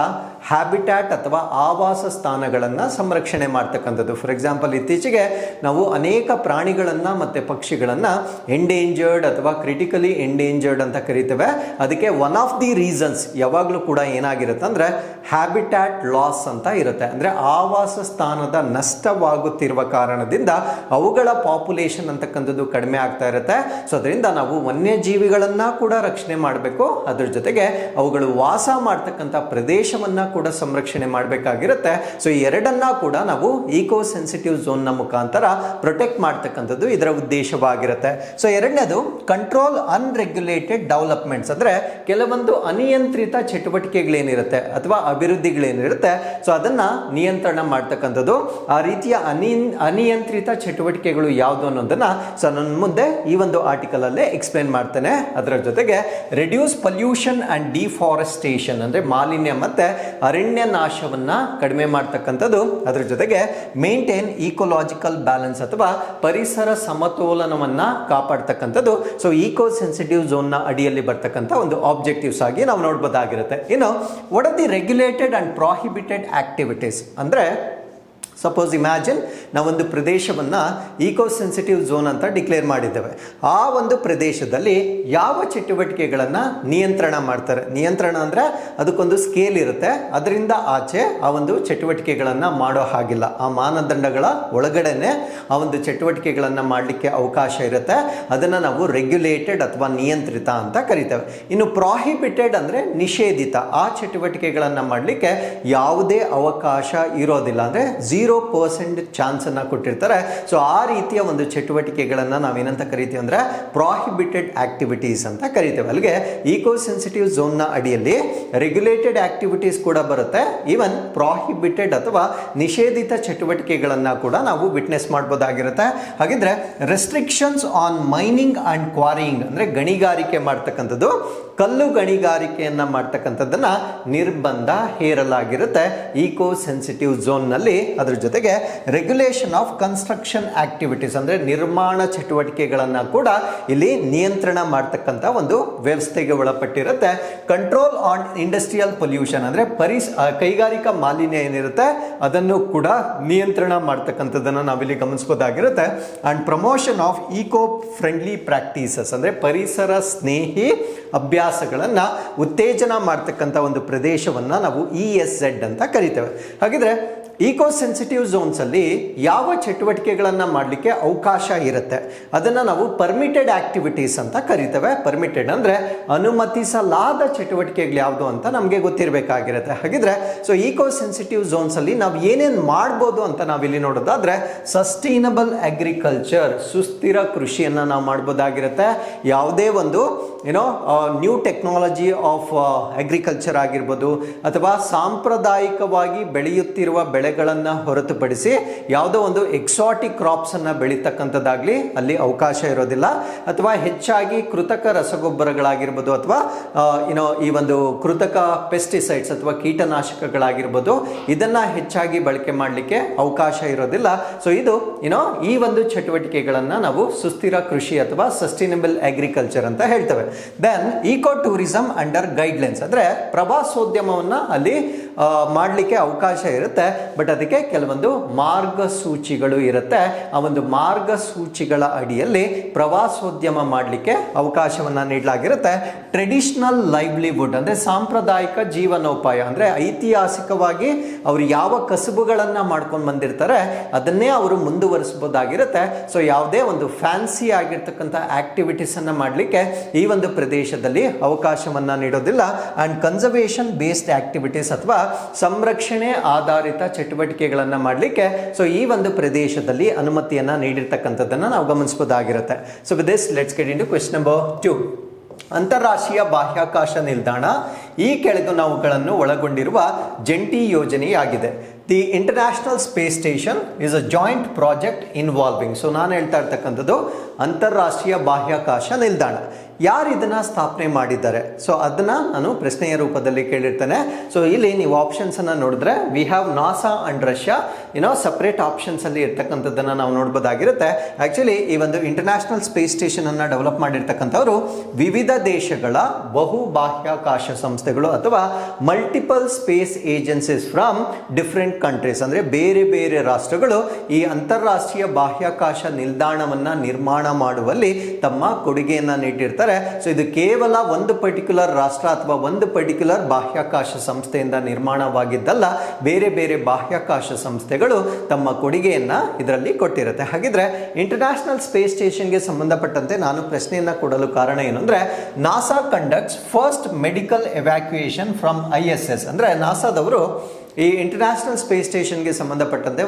ಹ್ಯಾಬಿಟ್ಯಾಟ್ ಅಥವಾ ಆವಾಸ ಸ್ಥಾನಗಳನ್ನು ಸಂರಕ್ಷಣೆ ಮಾಡ್ತಕ್ಕಂಥದ್ದು. ಫಾರ್ ಎಕ್ಸಾಂಪಲ್, ಇತ್ತೀಚೆಗೆ ನಾವು ಅನೇಕ ಪ್ರಾಣಿಗಳನ್ನು ಮತ್ತು ಪಕ್ಷಿಗಳನ್ನು ಎಂಡೇಂಜರ್ಡ್ ಅಥವಾ ಕ್ರಿಟಿಕಲಿ ಎಂಡೇಂಜರ್ಡ್ ಅಂತ ಕರಿತೇವೆ. ಅದಕ್ಕೆ ಒನ್ ಆಫ್ ದಿ ರೀಸನ್ಸ್ ಯಾವಾಗಲೂ ಕೂಡ ಏನಾಗಿರುತ್ತೆ ಅಂದರೆ ಹ್ಯಾಬಿಟ್ಯಾಟ್ ಲಾಸ್ ಅಂತ ಇರುತ್ತೆ. ಅಂದರೆ ಆವಾಸ ಸ್ಥಾನದ ನಷ್ಟವಾಗುತ್ತಿರುವ ಕಾರಣದಿಂದ ಅವುಗಳ ಪಾಪ್ಯುಲೇಷನ್ ಅಂತಕ್ಕಂಥದ್ದು ಕಡಿಮೆ ಆಗ್ತಾ ಇರುತ್ತೆ. ಸೊ ಅದರಿಂದ ನಾವು ವನ್ಯಜೀವಿಗಳನ್ನು ಕೂಡ ರಕ್ಷಣೆ ಮಾಡಬೇಕು, ಅದ್ರ ಜೊತೆಗೆ ಅವುಗಳು ವಾಸ ಮಾಡ್ತಕ್ಕಂಥ ಪ್ರದೇಶವನ್ನು ಕೂಡ ಸಂರಕ್ಷಣೆ ಮಾಡಬೇಕಾಗಿರುತ್ತೆ. ಸೊ ಈ ಎರಡನ್ನ ಕೂಡ ನಾವು ಈಕೋ ಸೆನ್ಸಿಟಿವ್ ಝೋನ್ನ ಮುಖಾಂತರ ಪ್ರೊಟೆಕ್ಟ್ ಮಾಡ್ತಕ್ಕಂಥದ್ದು ಇದರ ಉದ್ದೇಶವಾಗಿರುತ್ತೆ. ಸೊ ಎರಡನೇದು ಕಂಟ್ರೋಲ್ ಅನ್ರೆಗ್ಯುಲೇಟೆಡ್ ಡೆವಲಪ್ಮೆಂಟ್ಸ್, ಅಂದ್ರೆ ಕೆಲವೊಂದು ಅನಿಯಂತ್ರಿತ ಚಟುವಟಿಕೆಗಳೇನಿರುತ್ತೆ ಅಥವಾ ಅಭಿವೃದ್ಧಿಗಳೇನಿರುತ್ತೆ, ಸೊ ಅದನ್ನ ನಿಯಂತ್ರಣ ಮಾಡ್ತಕ್ಕಂಥದ್ದು. ಆ ರೀತಿಯ ಅನಿಯಂತ್ರಿತ ಚಟುವಟಿಕೆಗಳು ಯಾವುದು ಅನ್ನೋದನ್ನ ಸೊ ನನ್ನ ಮುಂದೆ ಈ ಒಂದು ಆರ್ಟಿಕಲ್ ಅಲ್ಲೇ ಎಕ್ಸ್ಪ್ಲೇನ್ ಮಾಡ್ತೇನೆ. ಅದರ ಜೊತೆಗೆ ರೆಡ್ಯೂಸ್ ಪೊಲ್ಯೂಷನ್ ಅಂಡ್ ಡಿಫಾರೆಸ್ಟೇಷನ್, ಅಂದ್ರೆ ಮಾಲಿನ್ಯ ಮತ್ತೆ ಅರಣ್ಯ ನಾಶವನ್ನ ಕಡಿಮೆ ಮಾಡ್ತಕ್ಕಂಥದ್ದು. ಅದರ ಜೊತೆಗೆ ಮೇಂಟೈನ್ ಈಕೋಲಾಜಿಕಲ್ ಬ್ಯಾಲೆನ್ಸ್ ಅಥವಾ ಪರಿಸರ ಸಮತೋಲನವನ್ನ ಕಾಪಾಡ್ತಕ್ಕಂಥದ್ದು. ಸೊ ಈಕೋ ಸೆನ್ಸಿಟಿವ್ ಝೋನ್ ನ ಅಡಿಯಲ್ಲಿ ಬರ್ತಕ್ಕಂಥ ಒಂದು ಆಬ್ಜೆಕ್ಟಿವ್ಸ್ ಆಗಿ ನಾವು ನೋಡಬಹುದಾಗಿರುತ್ತೆ. ಇನ್ನು what are the regulated and prohibited activities, ಅಂದ್ರೆ ಸಪೋಸ್ ಇಮ್ಯಾಜಿನ್ ನಾವೊಂದು ಪ್ರದೇಶವನ್ನು ಈಕೋ ಸೆನ್ಸಿಟಿವ್ ಝೋನ್ ಅಂತ ಡಿಕ್ಲೇರ್ ಮಾಡಿದ್ದೇವೆ. ಆ ಒಂದು ಪ್ರದೇಶದಲ್ಲಿ ಯಾವ ಚಟುವಟಿಕೆಗಳನ್ನು ನಿಯಂತ್ರಣ ಮಾಡ್ತಾರೆ, ನಿಯಂತ್ರಣ ಅಂದರೆ ಅದಕ್ಕೊಂದು ಸ್ಕೇಲ್ ಇರುತ್ತೆ, ಅದರಿಂದ ಆಚೆ ಆ ಒಂದು ಚಟುವಟಿಕೆಗಳನ್ನು ಮಾಡೋ ಹಾಗಿಲ್ಲ. ಆ ಮಾನದಂಡಗಳ ಒಳಗಡೆನೆ ಆ ಒಂದು ಚಟುವಟಿಕೆಗಳನ್ನು ಮಾಡಲಿಕ್ಕೆ ಅವಕಾಶ ಇರುತ್ತೆ. ಅದನ್ನು ನಾವು ರೆಗ್ಯುಲೇಟೆಡ್ ಅಥವಾ ನಿಯಂತ್ರಿತ ಅಂತ ಕರಿತೇವೆ. ಇನ್ನು ಪ್ರಾಹಿಬಿಟೆಡ್ ಅಂದರೆ ನಿಷೇಧಿತ, ಆ ಚಟುವಟಿಕೆಗಳನ್ನು ಮಾಡಲಿಕ್ಕೆ ಯಾವುದೇ ಅವಕಾಶ ಇರೋದಿಲ್ಲ, ಅಂದರೆ 0% ಚಾನ್ಸ್ ಅನ್ನ ಕೊಟ್ಟಿರ್ತಾರೆ. ಸೊ ಆ ರೀತಿಯ ಒಂದು ಚಟುವಟಿಕೆಗಳನ್ನು ನಾವೇನಂತ ಕರಿತೀವಿ ಅಂದ್ರೆ ಪ್ರಾಹಿಬಿಟೆಡ್ ಆಕ್ಟಿವಿಟೀಸ್ ಅಂತ ಕರಿತೇವೆ. ಅಲ್ಲಿಗೆ ಈಕೋ ಸೆನ್ಸಿಟಿವ್ ಝೋನ್ ನ ಅಡಿಯಲ್ಲಿ ರೆಗ್ಯುಲೇಟೆಡ್ ಆಕ್ಟಿವಿಟೀಸ್ ಕೂಡ ಬರುತ್ತೆ, ಈವನ್ ಪ್ರಾಹಿಬಿಟೆಡ್ ಅಥವಾ ನಿಷೇಧಿತ ಚಟುವಟಿಕೆಗಳನ್ನ ಕೂಡ ನಾವು ವಿಟ್ನೆಸ್ ಮಾಡಬಹುದಾಗಿರುತ್ತೆ. ಹಾಗಿದ್ರೆ ರೆಸ್ಟ್ರಿಕ್ಷನ್ಸ್ ಆನ್ ಮೈನಿಂಗ್ ಅಂಡ್ ಕ್ವಾರಿಯಿಂಗ್, ಅಂದ್ರೆ ಗಣಿಗಾರಿಕೆ ಮಾಡ್ತಕ್ಕಂಥದ್ದು, ಕಲ್ಲು ಗಣಿಗಾರಿಕೆಯನ್ನ ಮಾಡ್ತಕ್ಕಂಥದ್ದನ್ನ ನಿರ್ಬಂಧ ಹೇರಲಾಗಿರುತ್ತೆ ಈಕೋ ಸೆನ್ಸಿಟಿವ್ ಝೋನ್ ನಲ್ಲಿ. ಅದರ ಜೊತೆಗೆ ರೆಗ್ಯುಲೇಷನ್ ಆಫ್ ಕನ್ಸ್ಟ್ರಕ್ಷನ್ ಆಕ್ಟಿವಿಟೀಸ್, ಅಂದ್ರೆ ನಿರ್ಮಾಣ ಚಟುವಟಿಕೆಗಳನ್ನ ಕೂಡ ಇಲ್ಲಿ ನಿಯಂತ್ರಣ ಮಾಡ್ತಕ್ಕಂಥ ಒಂದು ವ್ಯವಸ್ಥೆಗೆ ಒಳಪಟ್ಟಿರುತ್ತೆ. ಕಂಟ್ರೋಲ್ ಆನ್ ಇಂಡಸ್ಟ್ರಿಯಲ್ ಪೊಲ್ಯೂಷನ್, ಅಂದ್ರೆ ಕೈಗಾರಿಕಾ ಮಾಲಿನ್ಯ ಏನಿರುತ್ತೆ ಅದನ್ನು ಕೂಡ ನಿಯಂತ್ರಣ ಮಾಡ್ತಕ್ಕಂಥದ್ದನ್ನು ನಾವಿಲ್ಲಿ ಗಮನಿಸಬಹುದಾಗಿರುತ್ತೆ. And promotion of eco friendly practices, ಅಂದ್ರೆ ಪರಿಸರ ಸ್ನೇಹಿ ಅಭ್ಯಾಸಗಳನ್ನು ಉತ್ತೇಜನ ಮಾಡ್ತಕ್ಕಂಥ ಒಂದು ಪ್ರದೇಶವನ್ನು ನಾವು ESZ ಅಂತ ಕರಿತೇವೆ. ಹಾಗಿದ್ರೆ ಈಕೋ ಸೆನ್ಸಿಟಿವ್ ಝೋನ್ಸ್ ಅಲ್ಲಿ ಯಾವ ಚಟುವಟಿಕೆಗಳನ್ನು ಮಾಡಲಿಕ್ಕೆ ಅವಕಾಶ ಇರುತ್ತೆ ಅದನ್ನು ನಾವು ಪರ್ಮಿಟೆಡ್ ಆಕ್ಟಿವಿಟೀಸ್ ಅಂತ ಕರಿತೇವೆ. ಪರ್ಮಿಟೆಡ್ ಅಂದರೆ ಅನುಮತಿಸಲಾದ ಚಟುವಟಿಕೆಗಳು ಯಾವುದು ಅಂತ ನಮಗೆ ಗೊತ್ತಿರಬೇಕಾಗಿರುತ್ತೆ. ಹಾಗಿದ್ರೆ ಸೊ ಈಕೋ ಸೆನ್ಸಿಟಿವ್ ಝೋನ್ಸ್ ಅಲ್ಲಿ ನಾವು ಏನೇನು ಮಾಡ್ಬೋದು ಅಂತ ನಾವಿಲ್ಲಿ ನೋಡೋದಾದ್ರೆ ಸಸ್ಟೈನಬಲ್ ಅಗ್ರಿಕಲ್ಚರ್, ಸುಸ್ಥಿರ ಕೃಷಿಯನ್ನು ನಾವು ಮಾಡ್ಬೋದಾಗಿರುತ್ತೆ. ಯಾವುದೇ ಒಂದು ನ್ಯೂ ಟೆಕ್ನಾಲಜಿ ಆಫ್ ಅಗ್ರಿಕಲ್ಚರ್ ಆಗಿರ್ಬೋದು ಅಥವಾ ಸಾಂಪ್ರದಾಯಿಕವಾಗಿ ಬೆಳೆಯುತ್ತಿರುವ ಬೆಳೆಗಳನ್ನು ಹೊರತುಪಡಿಸಿ ಯಾವುದೋ ಒಂದು ಎಕ್ಸಾಟಿಕ್ ಕ್ರಾಪ್ಸನ್ನು ಬೆಳೀತಕ್ಕಂಥದ್ದಾಗಲಿ ಅಲ್ಲಿ ಅವಕಾಶ ಇರೋದಿಲ್ಲ. ಅಥವಾ ಹೆಚ್ಚಾಗಿ ಕೃತಕ ರಸಗೊಬ್ಬರಗಳಾಗಿರ್ಬೋದು ಅಥವಾ ಈ ಒಂದು ಕೃತಕ ಪೆಸ್ಟಿಸೈಡ್ಸ್ ಅಥವಾ ಕೀಟನಾಶಕಗಳಾಗಿರ್ಬೋದು ಇದನ್ನು ಹೆಚ್ಚಾಗಿ ಬಳಕೆ ಮಾಡಲಿಕ್ಕೆ ಅವಕಾಶ ಇರೋದಿಲ್ಲ. ಸೊ ಇದು ಈ ಒಂದು ಚಟುವಟಿಕೆಗಳನ್ನು ನಾವು ಸುಸ್ಥಿರ ಕೃಷಿ ಅಥವಾ ಸಸ್ಟೈನಬಲ್ ಅಗ್ರಿಕಲ್ಚರ್ ಅಂತ ಹೇಳ್ತೇವೆ. Then ecotourism under guidelines ಅಂದರೆ ಪ್ರವಾಸೋದ್ಯಮವನ್ನು ಅಲ್ಲಿ ಮಾಡಲಿಕ್ಕೆ ಅವಕಾಶ ಇರುತ್ತೆ. ಬಟ್ ಅದಕ್ಕೆ ಕೆಲವೊಂದು ಮಾರ್ಗಸೂಚಿಗಳು ಇರುತ್ತೆ. ಆ ಒಂದು ಮಾರ್ಗಸೂಚಿಗಳ ಅಡಿಯಲ್ಲಿ ಪ್ರವಾಸೋದ್ಯಮ ಮಾಡಲಿಕ್ಕೆ ಅವಕಾಶವನ್ನು ನೀಡಲಾಗಿರುತ್ತೆ. ಟ್ರೆಡಿಷನಲ್ ಲೈವ್ಲಿಹುಡ್ ಅಂದರೆ ಸಾಂಪ್ರದಾಯಿಕ ಜೀವನೋಪಾಯ ಅಂದರೆ ಐತಿಹಾಸಿಕವಾಗಿ ಅವರು ಯಾವ ಕಸುಬುಗಳನ್ನು ಮಾಡ್ಕೊಂಡು ಬಂದಿರ್ತಾರೆ ಅದನ್ನೇ ಅವರು ಮುಂದುವರಿಸಬಹುದಾಗಿರುತ್ತೆ. ಸೊ ಯಾವುದೇ ಒಂದು ಫ್ಯಾನ್ಸಿ ಆಗಿರ್ತಕ್ಕಂಥ ಆಕ್ಟಿವಿಟೀಸನ್ನು ಮಾಡಲಿಕ್ಕೆ ಈ ಒಂದು ಪ್ರದೇಶದಲ್ಲಿ ಅವಕಾಶವನ್ನು ನೀಡೋದಿಲ್ಲ. ಅಂಡ್ ಕನ್ಸರ್ವೇಷನ್ ಬೇಸ್ಡ್ ಆಕ್ಟಿವಿಟೀಸ್ ಅಥವಾ ಸಂರಕ್ಷಣೆ ಆಧಾರಿತ ಚಟುವಟಿಕೆಗಳನ್ನು ಮಾಡಲಿಕ್ಕೆ ಸೊ ಈ ಒಂದು ಪ್ರದೇಶದಲ್ಲಿ ಅನುಮತಿಯನ್ನು ನೀಡಿರ್ತಕ್ಕಂಥದ್ದನ್ನು ನಾವು ಗಮನಿಸಬಹುದಾಗಿರುತ್ತೆ. So with this let's get into question number 2. ಅಂತಾರಾಷ್ಟ್ರೀಯ ಬಾಹ್ಯಾಕಾಶ ನಿಲ್ದಾಣ ಈ ಕೆಳಗಿನವುಗಳನ್ನು ಒಳಗೊಂಡಿರುವ ಜಂಟಿ ಯೋಜನೆಯಾಗಿದೆ. The international space station is a joint project involving. So ನಾನು ಹೇಳ್ತಾ ಇರ್ತಕ್ಕಂಥದ್ದು ಅಂತಾರಾಷ್ಟ್ರೀಯ ಬಾಹ್ಯಾಕಾಶ ನಿಲ್ದಾಣ. ಯಾರು ಇದನ್ನು ಸ್ಥಾಪನೆ ಮಾಡಿದ್ದಾರೆ ಸೊ ಅದನ್ನು ನಾನು ಪ್ರಶ್ನೆಯ ರೂಪದಲ್ಲಿ ಕೇಳಿರ್ತೇನೆ. ಸೊ ಇಲ್ಲಿ ನೀವು ಆಪ್ಷನ್ಸನ್ನು ನೋಡಿದ್ರೆ we have NASA and Russia separate ಆಪ್ಷನ್ಸಲ್ಲಿ ಇರ್ತಕ್ಕಂಥದ್ದನ್ನು ನಾವು ನೋಡ್ಬೋದಾಗಿರುತ್ತೆ. ಆ್ಯಕ್ಚುಲಿ ಈ ಒಂದು ಇಂಟರ್ನ್ಯಾಷನಲ್ ಸ್ಪೇಸ್ ಸ್ಟೇಷನನ್ನು ಡೆವಲಪ್ ಮಾಡಿರ್ತಕ್ಕಂಥವರು ವಿವಿಧ ದೇಶಗಳ ಬಹು ಬಾಹ್ಯಾಕಾಶ ಸಂಸ್ಥೆಗಳು ಅಥವಾ multiple space agencies from different countries ಅಂದರೆ ಬೇರೆ ಬೇರೆ ರಾಷ್ಟ್ರಗಳು ಈ ಅಂತಾರಾಷ್ಟ್ರೀಯ ಬಾಹ್ಯಾಕಾಶ ನಿಲ್ದಾಣವನ್ನು ನಿರ್ಮಾಣ ಮಾಡುವಲ್ಲಿ ತಮ್ಮ ಕೊಡುಗೆಯನ್ನು ನೀಡಿರ್ತಾರೆ. ಸೊ ಇದು ಕೇವಲ ಒಂದು ಪರ್ಟಿಕ್ಯುಲರ್ ರಾಷ್ಟ್ರ ಅಥವಾ ಒಂದು ಪರ್ಟಿಕ್ಯುಲರ್ ಬಾಹ್ಯಾಕಾಶ ಸಂಸ್ಥೆಯಿಂದ ನಿರ್ಮಾಣವಾಗಿದ್ದಲ್ಲ, ಬೇರೆ ಬೇರೆ ಬಾಹ್ಯಾಕಾಶ ಸಂಸ್ಥೆಗಳು ತಮ್ಮ ಕೊಡುಗೆಯನ್ನು ಇದರಲ್ಲಿ ಕೊಟ್ಟಿರುತ್ತೆ. ಹಾಗಿದ್ರೆ ಇಂಟರ್ನ್ಯಾಷನಲ್ ಸ್ಪೇಸ್ ಸ್ಟೇಷನ್ಗೆ ಸಂಬಂಧಪಟ್ಟಂತೆ ನಾನು ಪ್ರಶ್ನೆಯನ್ನು ಕೊಡಲು ಕಾರಣ ಏನು ಅಂದರೆ NASA conducts first medical evacuation from ISS ಅಂದರೆ ನಾಸಾದವರು ಈ ಇಂಟರ್ನ್ಯಾಷನಲ್ ಸ್ಪೇಸ್ ಸ್ಟೇಷನ್ಗೆ ಸಂಬಂಧಪಟ್ಟಂತೆ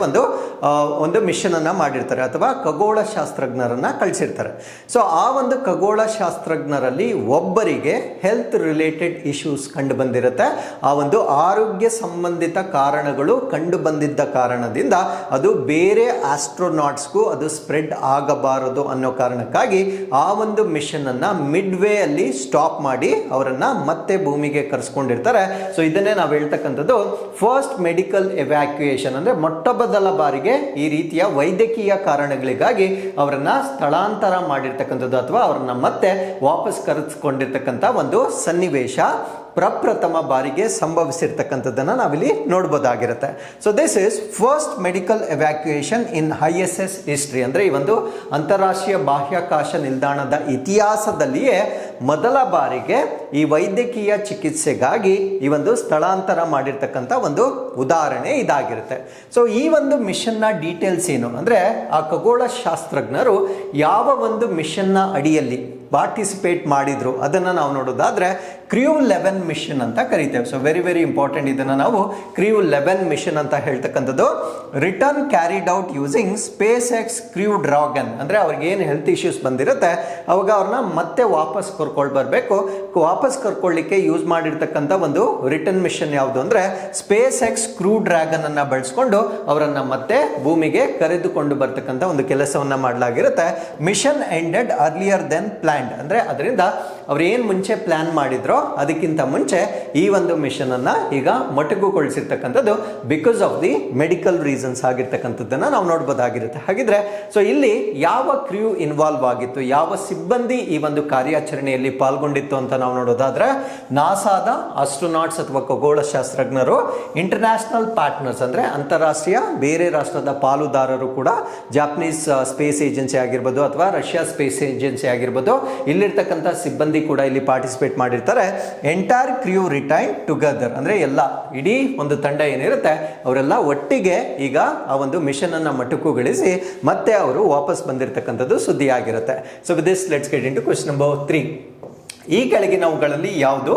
ಒಂದು ಮಿಷನ್ ಅನ್ನು ಮಾಡಿರ್ತಾರೆ ಅಥವಾ ಖಗೋಳ ಶಾಸ್ತ್ರಜ್ಞರನ್ನು ಕಳಿಸಿರ್ತಾರೆ. ಸೊ ಆ ಒಂದು ಖಗೋಳ ಶಾಸ್ತ್ರಜ್ಞರಲ್ಲಿ ಒಬ್ಬರಿಗೆ ಹೆಲ್ತ್ ರಿಲೇಟೆಡ್ ಇಶ್ಯೂಸ್ ಕಂಡು ಬಂದಿರುತ್ತೆ. ಆ ಒಂದು ಆರೋಗ್ಯ ಸಂಬಂಧಿತ ಕಾರಣಗಳು ಕಂಡು ಬಂದಿದ್ದ ಕಾರಣದಿಂದ ಅದು ಬೇರೆ ಆಸ್ಟ್ರೋನಾಟ್ಸ್ಗೂ ಅದು ಸ್ಪ್ರೆಡ್ ಆಗಬಾರದು ಅನ್ನೋ ಕಾರಣಕ್ಕಾಗಿ ಆ ಒಂದು ಮಿಷನ್ ಅನ್ನ ಮಿಡ್ ವೇ ಅಲ್ಲಿ ಸ್ಟಾಪ್ ಮಾಡಿ ಅವರನ್ನ ಮತ್ತೆ ಭೂಮಿಗೆ ಕರೆಸ್ಕೊಂಡಿರ್ತಾರೆ. ಸೊ ಇದನ್ನೇ ನಾವು ಹೇಳ್ತಕ್ಕಂಥದ್ದು ಫಸ್ಟ್ ಮೆಡಿಕಲ್ ಎವ್ಯಾಕ್ಯುಯೇಷನ್ ಅಂದರೆ ಮೊಟ್ಟ ಮೊದಲ ಬಾರಿಗೆ ಈ ರೀತಿಯ ವೈದ್ಯಕೀಯ ಕಾರಣಗಳಿಗಾಗಿ ಅವರನ್ನ ಸ್ಥಳಾಂತರ ಮಾಡಿರ್ತಕ್ಕಂಥದ್ದು ಅಥವಾ ಅವರನ್ನ ಮತ್ತೆ ವಾಪಸ್ ಕರೆಸ್ಕೊಂಡಿರ್ತಕ್ಕಂಥ ಒಂದು ಸನ್ನಿವೇಶ ಪ್ರಪ್ರಥಮ ಬಾರಿಗೆ ಸಂಭವಿಸಿರ್ತಕ್ಕಂಥದ್ದನ್ನು ನಾವಿಲ್ಲಿ ನೋಡ್ಬೋದಾಗಿರುತ್ತೆ. So this is first medical evacuation in ISS history ಅಂದರೆ ಈ ಒಂದು ಅಂತಾರಾಷ್ಟ್ರೀಯ ಬಾಹ್ಯಾಕಾಶ ನಿಲ್ದಾಣದ ಇತಿಹಾಸದಲ್ಲಿಯೇ ಮೊದಲ ಬಾರಿಗೆ ಈ ವೈದ್ಯಕೀಯ ಚಿಕಿತ್ಸೆಗಾಗಿ ಈ ಒಂದು ಸ್ಥಳಾಂತರ ಮಾಡಿರ್ತಕ್ಕಂಥ ಒಂದು ಉದಾಹರಣೆ ಇದಾಗಿರುತ್ತೆ. ಸೊ ಈ ಒಂದು ಮಿಷನ್ನ ಡೀಟೇಲ್ಸ್ ಏನು ಅಂದರೆ ಆ ಖಗೋಳ ಶಾಸ್ತ್ರಜ್ಞರು ಯಾವ ಒಂದು ಮಿಷನ್ನ ಅಡಿಯಲ್ಲಿ ಪಾರ್ಟಿಸಿಪೇಟ್ ಮಾಡಿದ್ರು ಅದನ್ನು ನಾವು ನೋಡೋದಾದ್ರೆ ಕ್ರ್ಯೂ 11 ಮಿಷನ್ ಅಂತ ಕರಿತೇವೆ. ಸೊ ವೆರಿ ವೆರಿ ಇಂಪಾರ್ಟೆಂಟ್, ಇದನ್ನು ನಾವು ಕ್ರ್ಯೂ 11 ಮಿಷನ್ ಅಂತ ಹೇಳ್ತಕ್ಕಂಥದ್ದು. Return carried out using SpaceX crew dragon ಅಂದರೆ ಅವ್ರಿಗೆ ಏನು ಹೆಲ್ತ್ ಇಶ್ಯೂಸ್ ಬಂದಿರುತ್ತೆ ಅವಾಗ ಅವ್ರನ್ನ ಮತ್ತೆ ವಾಪಸ್ ಕರ್ಕೊಂಡು ಬರಬೇಕು. ವಾಪಸ್ ಕರ್ಕೊಳ್ಳಿಕ್ಕೆ ಯೂಸ್ ಮಾಡಿರ್ತಕ್ಕಂಥ ಒಂದು ರಿಟರ್ನ್ ಮಿಷನ್ ಯಾವುದು ಅಂದರೆ SpaceX ಕ್ರ್ಯೂ ಡ್ರ್ಯಾಗನ್ ಅನ್ನು ಬಳಸ್ಕೊಂಡು ಅವರನ್ನು ಮತ್ತೆ ಭೂಮಿಗೆ ಕರೆದುಕೊಂಡು ಬರ್ತಕ್ಕಂಥ ಒಂದು ಕೆಲಸವನ್ನು ಮಾಡಲಾಗಿರುತ್ತೆ. Mission ended earlier than planned ಅಂದರೆ ಅದರಿಂದ ಅವ್ರು ಏನು ಮುಂಚೆ ಪ್ಲಾನ್ ಮಾಡಿದ್ರೋ ಅದಕ್ಕಿಂತ ಮುಂಚೆ ಈ ಒಂದು ಮಿಷನ್ ಅನ್ನ ಈಗ ಮೊಟಕುಗೊಳಿಸಿರ್ತಕ್ಕಂಥದ್ದು because of the medical reasons ಆಗಿರ್ತಕ್ಕಂಥದ್ದನ್ನು ನಾವು ನೋಡ್ಬೋದಾಗಿರುತ್ತೆ. ಹಾಗಿದ್ರೆ ಸೊ ಇಲ್ಲಿ ಯಾವ ಕ್ರ್ಯೂ ಇನ್ವಾಲ್ವ್ ಆಗಿತ್ತು, ಯಾವ ಸಿಬ್ಬಂದಿ ಈ ಒಂದು ಕಾರ್ಯಾಚರಣೆಯಲ್ಲಿ ಪಾಲ್ಗೊಂಡಿತ್ತು ಅಂತ ನಾವು ನೋಡೋದಾದ್ರೆ ನಾಸಾದ ಆಸ್ಟ್ರೋನಾಟ್ಸ್ ಅಥವಾ ಖಗೋಳ ಶಾಸ್ತ್ರಜ್ಞರು, ಇಂಟರ್ನ್ಯಾಷನಲ್ ಪಾರ್ಟ್ನರ್ಸ್ ಅಂದರೆ ಅಂತಾರಾಷ್ಟ್ರೀಯ ಬೇರೆ ರಾಷ್ಟ್ರದ ಪಾಲುದಾರರು ಕೂಡ, ಜಾಪನೀಸ್ ಸ್ಪೇಸ್ ಏಜೆನ್ಸಿ ಆಗಿರ್ಬೋದು ಅಥವಾ ರಷ್ಯಾ ಸ್ಪೇಸ್ ಏಜೆನ್ಸಿ ಆಗಿರ್ಬೋದು, ಇಲ್ಲಿರ್ತಕ್ಕಂಥ ಸಿಬ್ಬಂದಿ ಸಿಬ್ಬಂದಿ ಕೂಡ ಇಲ್ಲಿ ಪಾರ್ಟಿಸಿಪೇಟ್ ಮಾಡಿರ್ತಾರೆ. ಎಂಟೈರ್ ಕ್ರ್ಯೂ ರಿಟೈನ್ ಟುಗೆದರ್ ಅಂದ್ರೆ ಎಲ್ಲ ಇಡೀ ಒಂದು ತಂಡ ಏನಿರುತ್ತೆ ಅವರೆಲ್ಲ ಒಟ್ಟಿಗೆ ಈಗ ಆ ಒಂದು ಮಿಷನ್ ಅನ್ನ ಮಟಕುಗೊಳಿಸಿ ಮತ್ತೆ ಅವರು ವಾಪಸ್ ಬಂದಿರತಕ್ಕಂಥದ್ದು ಸುದ್ದಿ ಆಗಿರುತ್ತೆ. So with this let's get into question number 3. ಈ ಕೆಳಗಿನವುಗಳಲ್ಲಿ ಯಾವುದು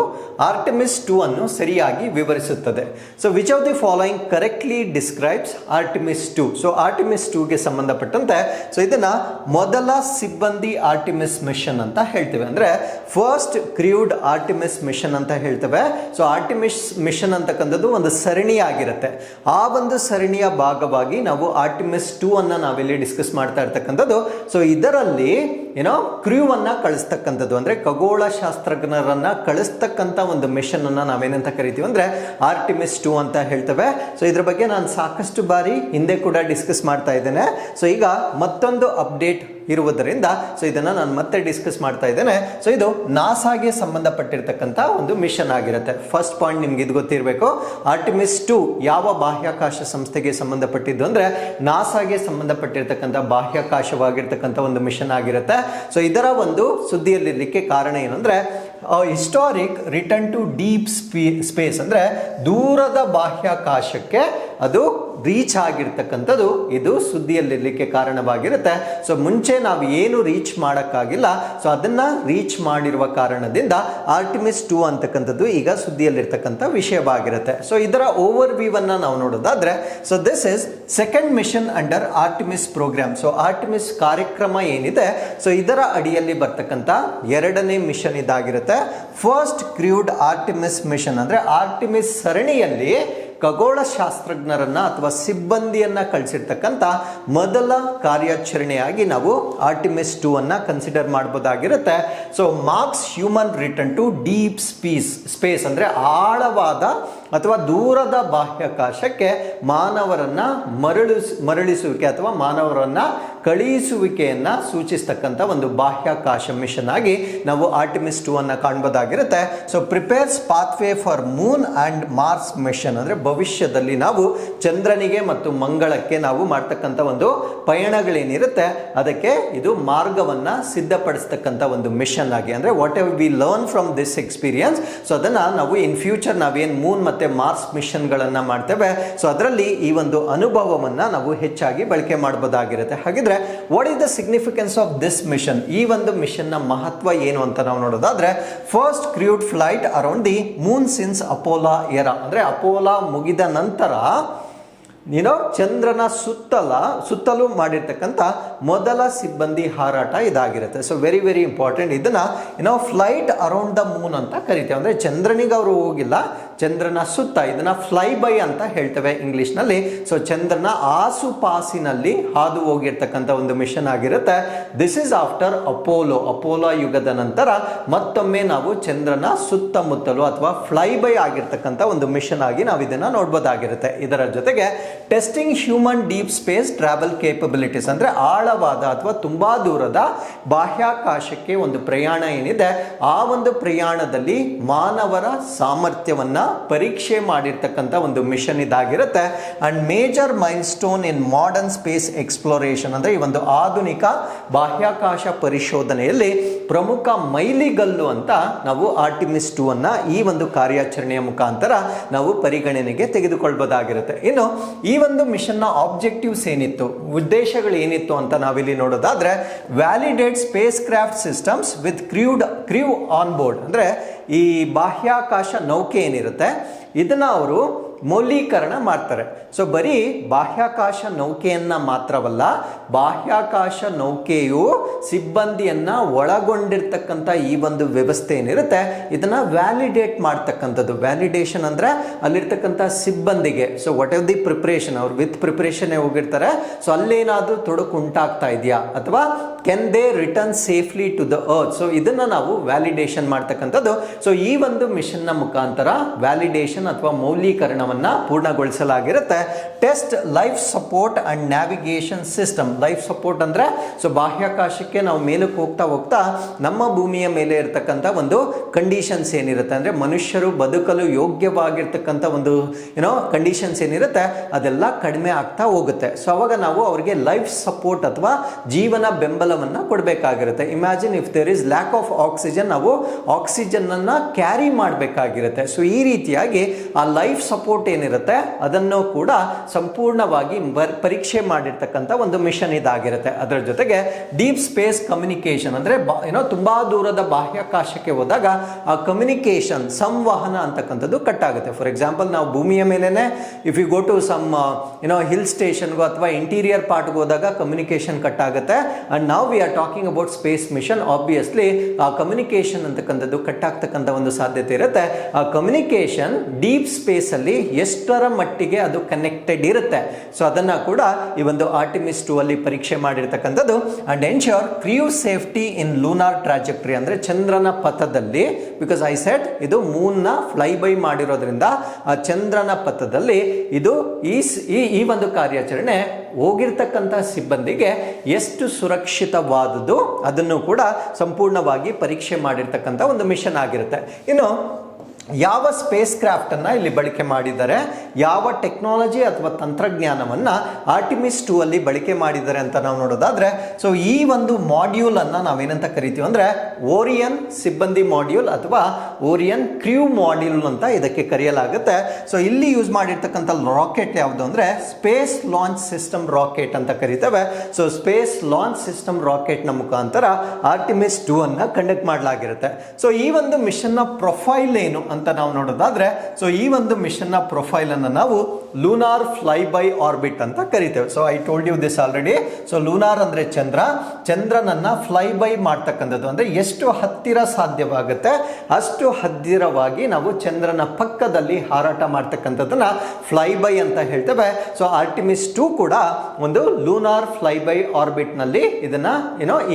ಆರ್ಟೆಮಿಸ್ 2 ಅನ್ನು ಸರಿಯಾಗಿ ವಿವರಿಸುತ್ತದೆ? So which of the following correctly describes Artemis 2? So Artemis 2ಗೆ ಸಂಬಂಧಪಟ್ಟಂತೆ ಸೊ ಇದನ್ನ ಮೊದಲ ಸಿಬ್ಬಂದಿ ಆರ್ಟೆಮಿಸ್ ಮಿಷನ್ ಅಂತ ಹೇಳ್ತೇವೆ, ಅಂದ್ರೆ ಫಸ್ಟ್ ಕ್ರ್ಯೂಡ್ ಆರ್ಟೆಮಿಸ್ ಮಿಷನ್ ಅಂತ ಹೇಳ್ತೇವೆ. ಸೊ ಆರ್ಟೆಮಿಸ್ ಮಿಷನ್ ಅಂತಕ್ಕಂಥದ್ದು ಒಂದು ಸರಣಿ ಆಗಿರುತ್ತೆ. ಆ ಒಂದು ಸರಣಿಯ ಭಾಗವಾಗಿ ನಾವು ಆರ್ಟೆಮಿಸ್ 2 ಅನ್ನ ನಾವಿಲ್ಲಿ ಡಿಸ್ಕಸ್ ಮಾಡ್ತಾ ಇರ್ತಕ್ಕಂಥದ್ದು. ಸೊ ಇದರಲ್ಲಿ ಏನೋ ಕ್ರ್ಯೂ ಅನ್ನ ಕಳಿಸ್ತಕ್ಕಂಥದ್ದು ಅಂದ್ರೆ ಖಗೋಳ ಶಾಸ್ತ್ರಜ್ಞರನ್ನ ಕಳಿಸ್ತಕ್ಕಂಥ ಒಂದು ಮಿಷನ್ ಅನ್ನ ನಾವೇನಂತ ಕರಿತೀವಿ ಅಂದ್ರೆ ಆರ್ಟೆಮಿಸ್ 2 ಅಂತ ಹೇಳ್ತೇವೆ. ಸೊ ಇದ್ರ ಬಗ್ಗೆ ನಾನು ಸಾಕಷ್ಟು ಬಾರಿ ಹಿಂದೆ ಕೂಡ ಡಿಸ್ಕಸ್ ಮಾಡ್ತಾ ಇದ್ದೇನೆ. ಸೊ ಈಗ ಮತ್ತೊಂದು ಅಪ್ಡೇಟ್ ಇರುವುದರಿಂದ ಸೊ ಇದನ್ನ ನಾನು ಮತ್ತೆ ಡಿಸ್ಕಸ್ ಮಾಡ್ತಾ ಇದ್ದೇನೆ. ಸೊ ಇದು ನಾಸಾಗೆ ಸಂಬಂಧಪಟ್ಟಿರ್ತಕ್ಕಂಥ ಒಂದು ಮಿಷನ್ ಆಗಿರುತ್ತೆ. ಫಸ್ಟ್ ಪಾಯಿಂಟ್ ನಿಮ್ಗೆ ಇದು ಗೊತ್ತಿರಬೇಕು. ಆರ್ಟೆಮಿಸ್ 2 ಯಾವ ಬಾಹ್ಯಾಕಾಶ ಸಂಸ್ಥೆಗೆ ಸಂಬಂಧಪಟ್ಟಿದ್ದು ಅಂದ್ರೆ ನಾಸಾಗೆ ಸಂಬಂಧಪಟ್ಟಿರ್ತಕ್ಕಂಥ ಬಾಹ್ಯಾಕಾಶವಾಗಿರ್ತಕ್ಕಂಥ ಒಂದು ಮಿಷನ್ ಆಗಿರುತ್ತೆ. ಸೊ ಇದರ ಒಂದು ಸುದ್ದಿಯಲ್ಲಿರ್ಲಿಕ್ಕೆ ಕಾರಣ ಏನಂದ್ರೆ historic return to deep space ಅಂದ್ರೆ ದೂರದ ಬಾಹ್ಯಾಕಾಶಕ್ಕೆ ಅದು ರೀಚ್ ಆಗಿರ್ತಕ್ಕಂಥದ್ದು ಇದು ಸುದ್ದಿಯಲ್ಲಿರ್ಲಿಕ್ಕೆ ಕಾರಣವಾಗಿರುತ್ತೆ. ಸೊ ಮುಂಚೆ ನಾವು ಏನು ರೀಚ್ ಮಾಡೋಕ್ಕಾಗಿಲ್ಲ, ಸೊ ಅದನ್ನ ರೀಚ್ ಮಾಡಿರುವ ಕಾರಣದಿಂದ ಆರ್ಟೆಮಿಸ್ 2 ಅಂತಕ್ಕಂಥದ್ದು ಈಗ ಸುದ್ದಿಯಲ್ಲಿರ್ತಕ್ಕಂಥ ವಿಷಯವಾಗಿರುತ್ತೆ. ಸೊ ಇದರ ಓವರ್ ವ್ಯೂ ಅನ್ನ ನಾವು ನೋಡೋದಾದ್ರೆ so this is second mission under Artemis program. So Artemis ಕಾರ್ಯಕ್ರಮ ಏನಿದೆ ಸೊ ಇದರ ಅಡಿಯಲ್ಲಿ ಬರ್ತಕ್ಕಂಥ ಎರಡನೇ ಮಿಷನ್ ಇದಾಗಿರುತ್ತೆ. ಫಸ್ಟ್ ಕ್ರ್ಯೂಡ್ ಆರ್ಟೆಮಿಸ್ ಮಿಷನ್ ಅಂದ್ರೆ ಆರ್ಟೆಮಿಸ್ ಸರಣಿಯಲ್ಲಿ ಖಗೋಳ ಶಾಸ್ತ್ರಜ್ಞರನ್ನ ಅಥವಾ ಸಿಬ್ಬಂದಿಯನ್ನ ಕಳಿಸಿರ್ತಕ್ಕಂಥ ಮೊದಲ ಕಾರ್ಯಾಚರಣೆಯಾಗಿ ನಾವು ಆರ್ಟೆಮಿಸ್ 2 ಅನ್ನ ಕನ್ಸಿಡರ್ ಮಾಡಬಹುದಾಗಿರುತ್ತೆ. So marks human return to deep space ಅಂದ್ರೆ ಆಳವಾದ ಅಥವಾ ದೂರದ ಬಾಹ್ಯಾಕಾಶಕ್ಕೆ ಮಾನವರನ್ನ ಮರಳಿಸುವಿಕೆ ಅಥವಾ ಮಾನವರನ್ನ ಕಳುಹಿಸುವಿಕೆಯನ್ನ ಸೂಚಿಸ್ತಕ್ಕಂಥ ಒಂದು ಬಾಹ್ಯಾಕಾಶ ಮಿಷನ್ ಆಗಿ ನಾವು ಆರ್ಟೆಮಿಸ್ 2 ಅನ್ನ ಕಾಣಬಹುದಾಗಿರುತ್ತೆ. So prepares pathway for moon and Mars mission ಅಂದ್ರೆ ಭವಿಷ್ಯದಲ್ಲಿ ನಾವು ಚಂದ್ರನಿಗೆ ಮತ್ತು ಮಂಗಳಕ್ಕೆ ನಾವು ಮಾಡ್ತಕ್ಕಂಥ ಒಂದು ಪಯಣಗಳೇನಿರುತ್ತೆ ಅದಕ್ಕೆ ಇದು ಮಾರ್ಗವನ್ನ ಸಿದ್ಧಪಡಿಸ್ತಕ್ಕಂಥ ಒಂದು ಮಿಷನ್ ಆಗಿ ಅಂದ್ರೆ what ever we learn from this experience so ಅದನ್ನ ನಾವು ಇನ್ ಫ್ಯೂಚರ್ ನಾವೇನ್ ಮೂನ್ ಮತ್ತೆ ಮಾರ್ಸ್ ಮಿಷನ್ ಗಳನ್ನ ಮಾಡ್ತೇವೆ ಸೊ ಅದರಲ್ಲಿ ಈ ಒಂದು ಅನುಭವವನ್ನ ನಾವು ಹೆಚ್ಚಾಗಿ ಬಳಕೆ ಮಾಡಬಹುದಾಗಿರುತ್ತೆ. ಹಾಗಿದ್ರೆ what is the significance of this mission? ಈ ಒಂದು ಮಿಷನ್ ನ ಮಹತ್ವ ಏನು ಅಂತ ನಾವು ನೋಡೋದಾದ್ರೆ first crewed flight around the moon since Apollo era ಅಂದ್ರೆ ಅಪೋಲಾ ಮುಗಿದ ನಂತರ ಚಂದ್ರನ ಸುತ್ತಲೂ ಮಾಡಿರ್ತಕ್ಕಂಥ ಮೊದಲ ಸಿಬ್ಬಂದಿ ಹಾರಾಟ ಇದಾಗಿರುತ್ತೆ. So very very important. ಇದನ್ನ ಫ್ಲೈಟ್ ಅರೌಂಡ್ ದ ಮೂನ್ ಅಂತ ಕರಿತೇವೆ. ಅಂದ್ರೆ ಚಂದ್ರನಿಗೆ ಅವರು ಹೋಗಿಲ್ಲ, ಚಂದ್ರನ ಸುತ್ತ ಇದನ್ನ ಫ್ಲೈ ಬೈ ಅಂತ ಹೇಳ್ತೇವೆ ಇಂಗ್ಲಿಷ್ ನಲ್ಲಿ. ಸೊ ಚಂದ್ರನ ಆಸುಪಾಸಿನಲ್ಲಿ ಹಾದು ಹೋಗಿರ್ತಕ್ಕಂಥ ಒಂದು ಮಿಷನ್ ಆಗಿರುತ್ತೆ. ದಿಸ್ ಇಸ್ ಆಫ್ಟರ್ ಅಪೋಲೋ ಯುಗದ ನಂತರ ಮತ್ತೊಮ್ಮೆ ನಾವು ಚಂದ್ರನ ಸುತ್ತಮುತ್ತಲು ಅಥವಾ ಫ್ಲೈ ಬೈ ಆಗಿರ್ತಕ್ಕಂಥ ಒಂದು ಮಿಷನ್ ಆಗಿ ನಾವು ಇದನ್ನ ನೋಡಬಹುದಾಗಿರುತ್ತೆ. ಇದರ ಜೊತೆಗೆ testing human deep space travel capabilities ಅಂದ್ರೆ ಆಳವಾದ ಅಥವಾ ತುಂಬಾ ದೂರದ ಬಾಹ್ಯಾಕಾಶಕ್ಕೆ ಒಂದು ಪ್ರಯಾಣ ಏನಿದೆ ಆ ಒಂದು ಪ್ರಯಾಣದಲ್ಲಿ ಮಾನವರ ಸಾಮರ್ಥ್ಯವನ್ನ ಪರೀಕ್ಷೆ ಮಾಡಿರ್ತಕ್ಕಂಥ ಒಂದು ಮಿಷನ್ ಇದಾಗಿರುತ್ತೆ. And major milestone in modern space exploration ಅಂದ್ರೆ ಈ ಒಂದು ಆಧುನಿಕ ಬಾಹ್ಯಾಕಾಶ ಪರಿಶೋಧನೆಯಲ್ಲಿ ಪ್ರಮುಖ ಮೈಲಿಗಲ್ಲು ಅಂತ ನಾವು ಆರ್ಟೆಮಿಸ್ 2 ಅನ್ನ ಈ ಒಂದು ಕಾರ್ಯಾಚರಣೆಯ ಮುಖಾಂತರ ನಾವು ಪರಿಗಣನೆಗೆ ತೆಗೆದುಕೊಳ್ಬಹುದಾಗಿರುತ್ತೆ. ಇನ್ನು ಈ ಒಂದು ಮಿಷನ್ ನ ಆಬ್ಜೆಕ್ಟಿವ್ಸ್ ಏನಿತ್ತು, ಉದ್ದೇಶಗಳು ಏನಿತ್ತು ಅಂತ ನಾವಿಲ್ಲಿ ನೋಡೋದಾದ್ರೆ validate space craft systems with crew on board ಅಂದ್ರೆ ಈ ಬಾಹ್ಯಾಕಾಶ ನೌಕೆ ಏನಿರುತ್ತೆ ಇದನ್ನ ಅವರು ಮೌಲ್ಯೀಕರಣ ಮಾಡ್ತಾರೆ. ಸೊ ಬರೀ ಬಾಹ್ಯಾಕಾಶ ನೌಕೆಯನ್ನ ಮಾತ್ರವಲ್ಲ, ಬಾಹ್ಯಾಕಾಶ ನೌಕೆಯು ಸಿಬ್ಬಂದಿಯನ್ನ ಒಳಗೊಂಡಿರ್ತಕ್ಕಂಥ ಈ ಒಂದು ವ್ಯವಸ್ಥೆ ಏನಿರುತ್ತೆ ಇದನ್ನ ವ್ಯಾಲಿಡೇಟ್ ಮಾಡ್ತಕ್ಕಂಥದ್ದು. ವ್ಯಾಲಿಡೇಷನ್ ಅಂದ್ರೆ ಅಲ್ಲಿರ್ತಕ್ಕಂಥ ಸಿಬ್ಬಂದಿಗೆ so whatever the preparation, ಅವ್ರು ವಿತ್ ಪ್ರಿಪರೇಷನ್ ಹೋಗಿರ್ತಾರೆ. ಸೊ ಅಲ್ಲೇನಾದ್ರೂ ತೊಡಕು ಉಂಟಾಗ್ತಾ ಇದೆಯಾ ಅಥವಾ can they return safely to the earth, so ಇದನ್ನ ನಾವು ವ್ಯಾಲಿಡೇಷನ್ ಮಾಡ್ತಕ್ಕಂಥದ್ದು. ಸೊ ಈ ಒಂದು ಮಿಷನ್ ನ ಮುಖಾಂತರ ವ್ಯಾಲಿಡೇಷನ್ ಅಥವಾ ಮೌಲ್ಯೀಕರಣ ಮಿಷನವನ್ನ ಪೂರ್ಣಗೊಳಿಸಲಾಗಿರುತ್ತೆ. Test life support and navigation system. Life support ಅಂದ್ರೆ ಸೊ ಬಾಹ್ಯಾಕಾಶಕ್ಕೆ ನಾವು ಮೇಲಕ್ಕೆ ಹೋಗ್ತಾ ಹೋಗ್ತಾ ನಮ್ಮ ಭೂಮಿಯ ಮೇಲೆ ಇರತಕ್ಕಂಥ ಒಂದು ಕಂಡೀಷನ್ಸ್ ಏನಿರುತ್ತೆ ಅಂದ್ರೆ ಮನುಷ್ಯರು ಬದುಕಲು ಯೋಗ್ಯವಾಗಿರ್ತಕ್ಕಂಥ ಒಂದು ಕಂಡೀಷನ್ಸ್ ಏನಿರುತ್ತೆ ಅದೆಲ್ಲ ಕಡಿಮೆ ಆಗ್ತಾ ಹೋಗುತ್ತೆ. ಸೊ ಅವಾಗ ನಾವು ಅವರಿಗೆ ಲೈಫ್ ಸಪೋರ್ಟ್ ಅಥವಾ ಜೀವನ ಬೆಂಬಲವನ್ನ ಕೊಡಬೇಕಾಗಿರುತ್ತೆ. Imagine if there is lack of oxygen, ನಾವು ಆಕ್ಸಿಜನ್ ಅನ್ನ ಕ್ಯಾರಿ ಮಾಡಬೇಕಾಗಿರುತ್ತೆ. ಸೊ ಈ ರೀತಿಯಾಗಿ ಆ ಲೈಫ್ ಸಪೋರ್ಟ್ ಏನಿರುತ್ತೆ ಅದನ್ನು ಕೂಡ ಸಂಪೂರ್ಣವಾಗಿ ಪರೀಕ್ಷೆ ಮಾಡಿರ್ತಕ್ಕಂಥ ಒಂದು ಮಿಷನ್ ಇದಾಗಿರುತ್ತೆ. ಅದರ ಜೊತೆಗೆ ಡೀಪ್ ಸ್ಪೇಸ್ ಕಮ್ಯುನಿಕೇಶನ್ ಅಂದ್ರೆ ತುಂಬಾ ದೂರದ ಬಾಹ್ಯಾಕಾಶಕ್ಕೆ ಹೋದಾಗ ಆ ಕಮ್ಯುನಿಕೇಶನ್ ಸಂವಹನ ಅಂತಕ್ಕಂಥದ್ದು ಕಟ್ ಆಗುತ್ತೆ. ಫಾರ್ ಎಕ್ಸಾಂಪಲ್ ನಾವು ಭೂಮಿಯ ಮೇಲೆನೆ if you go to some hill ಸ್ಟೇಷನ್ಗೋ ಅಥವಾ ಇಂಟೀರಿಯರ್ ಪಾರ್ಟ್ಗೆ ಹೋದಾಗ ಕಮ್ಯುನಿಕೇಶನ್ ಕಟ್ ಆಗುತ್ತೆ. ಅಂಡ್ ನಾವು we are talking about space mission. Obviously ಆ ಕಮ್ಯುನಿಕೇಶನ್ ಅಂತಕ್ಕಂಥದ್ದು ಕಟ್ ಆಗ್ತಕ್ಕಂಥ ಒಂದು ಸಾಧ್ಯತೆ ಇರುತ್ತೆ. ಆ ಕಮ್ಯುನಿಕೇಶನ್ ಡೀಪ್ ಸ್ಪೇಸ್ ಅಲ್ಲಿ ಎಷ್ಟರ ಮಟ್ಟಿಗೆ ಅದು ಕನೆಕ್ಟೆಡ್ ಇರುತ್ತೆ. ಸೊ ಅದನ್ನ ಕೂಡ ಈ ಒಂದು ಆರ್ಟಿಮಿಸ್ 2 ಅಲ್ಲಿ ಪರೀಕ್ಷೆ ಮಾಡಿರ್ತಕ್ಕಂಥದ್ದು. And ensure crew safety in lunar trajectory ಅಂದ್ರೆ ಚಂದ್ರನ ಪಥದಲ್ಲಿ, ಬಿಕಾಸ್ ಐ ಸೆಡ್ ಇದು ಮೂನ್ ನ ಫ್ಲೈ ಬೈ ಮಾಡಿರೋದ್ರಿಂದ ಆ ಚಂದ್ರನ ಪಥದಲ್ಲಿ ಇದು ಈ ಒಂದು ಕಾರ್ಯಾಚರಣೆ ಹೋಗಿರ್ತಕ್ಕಂಥ ಸಿಬ್ಬಂದಿಗೆ ಎಷ್ಟು ಸುರಕ್ಷಿತವಾದುದು ಅದನ್ನು ಕೂಡ ಸಂಪೂರ್ಣವಾಗಿ ಪರೀಕ್ಷೆ ಮಾಡಿರ್ತಕ್ಕಂಥ ಒಂದು ಮಿಷನ್ ಆಗಿರುತ್ತೆ. ಇನ್ನು ಯಾವ ಸ್ಪೇಸ್ ಕ್ರಾಫ್ಟ್ ಅನ್ನ ಇಲ್ಲಿ ಬಳಕೆ ಮಾಡಿದ್ದಾರೆ, ಯಾವ ಟೆಕ್ನಾಲಜಿ ಅಥವಾ ತಂತ್ರಜ್ಞಾನವನ್ನ ಆರ್ಟಿಮಿಸ್ 2 ಅಲ್ಲಿ ಬಳಕೆ ಮಾಡಿದ್ದಾರೆ ಅಂತ ನಾವು ನೋಡೋದಾದ್ರೆ, ಸೊ ಈ ಒಂದು ಮಾಡ್ಯೂಲ್ ಅನ್ನ ನಾವೇನಂತ ಕರಿತೀವಿ ಅಂದ್ರೆ ಓರಿಯನ್ ಸಿಬ್ಬಂದಿ ಮಾಡ್ಯೂಲ್ ಅಥವಾ ಓರಿಯನ್ ಕ್ರ್ಯೂ ಮಾಡ್ಯೂಲ್ ಅಂತ ಇದಕ್ಕೆ ಕರೆಯಲಾಗುತ್ತೆ. ಸೊ ಇಲ್ಲಿ ಯೂಸ್ ಮಾಡಿರ್ತಕ್ಕಂಥ ರಾಕೆಟ್ ಯಾವುದು ಅಂದ್ರೆ ಸ್ಪೇಸ್ ಲಾಂಚ್ ಸಿಸ್ಟಮ್ ರಾಕೆಟ್ ಅಂತ ಕರಿತೇವೆ. So space launch system rocket ನ ಮುಖಾಂತರ ಆರ್ಟಿಮಿಸ್ 2 ಅನ್ನ ಕಂಡಕ್ಟ್ ಮಾಡಲಾಗಿರುತ್ತೆ. ಸೊ ಈ ಒಂದು ಮಿಷನ್ ನ ಪ್ರೊಫೈಲ್ ಏನು ಅಂತ ನಾವು ನೋಡೋದಾದ್ರೆ, ಸೊ ಈ ಒಂದು ಮಿಷನ್ ನ ಪ್ರೊಫೈಲ್ ಅನ್ನು ನಾವು ಲೂನಾರ್ ಫ್ಲೈ ಬೈ ಆರ್ಬಿಟ್ ಅಂತ ಕರಿತೇವೆ. So I told you this already. So lunar ಅಂದ್ರೆ ಚಂದ್ರನನ್ನ ಫ್ಲೈ ಬೈ ಮಾಡ್ತಕ್ಕಂಥದ್ದು ಅಂದ್ರೆ ಎಷ್ಟು ಹತ್ತಿರ ಸಾಧ್ಯವಾಗುತ್ತೆ ಅಷ್ಟು ಹತ್ತಿರವಾಗಿ ನಾವು ಚಂದ್ರನ ಪಕ್ಕದಲ್ಲಿ ಹಾರಾಟ ಮಾಡ್ತಕ್ಕಂಥದ್ದನ್ನ ಫ್ಲೈ ಬೈ ಅಂತ ಹೇಳ್ತೇವೆ. ಸೊ ಆರ್ಟಿಮಿಸ್ 2 ಕೂಡ ಒಂದು ಲೂನಾರ್ ಫ್ಲೈ ಬೈ ಆರ್ಬಿಟ್ ನಲ್ಲಿ ಇದನ್ನ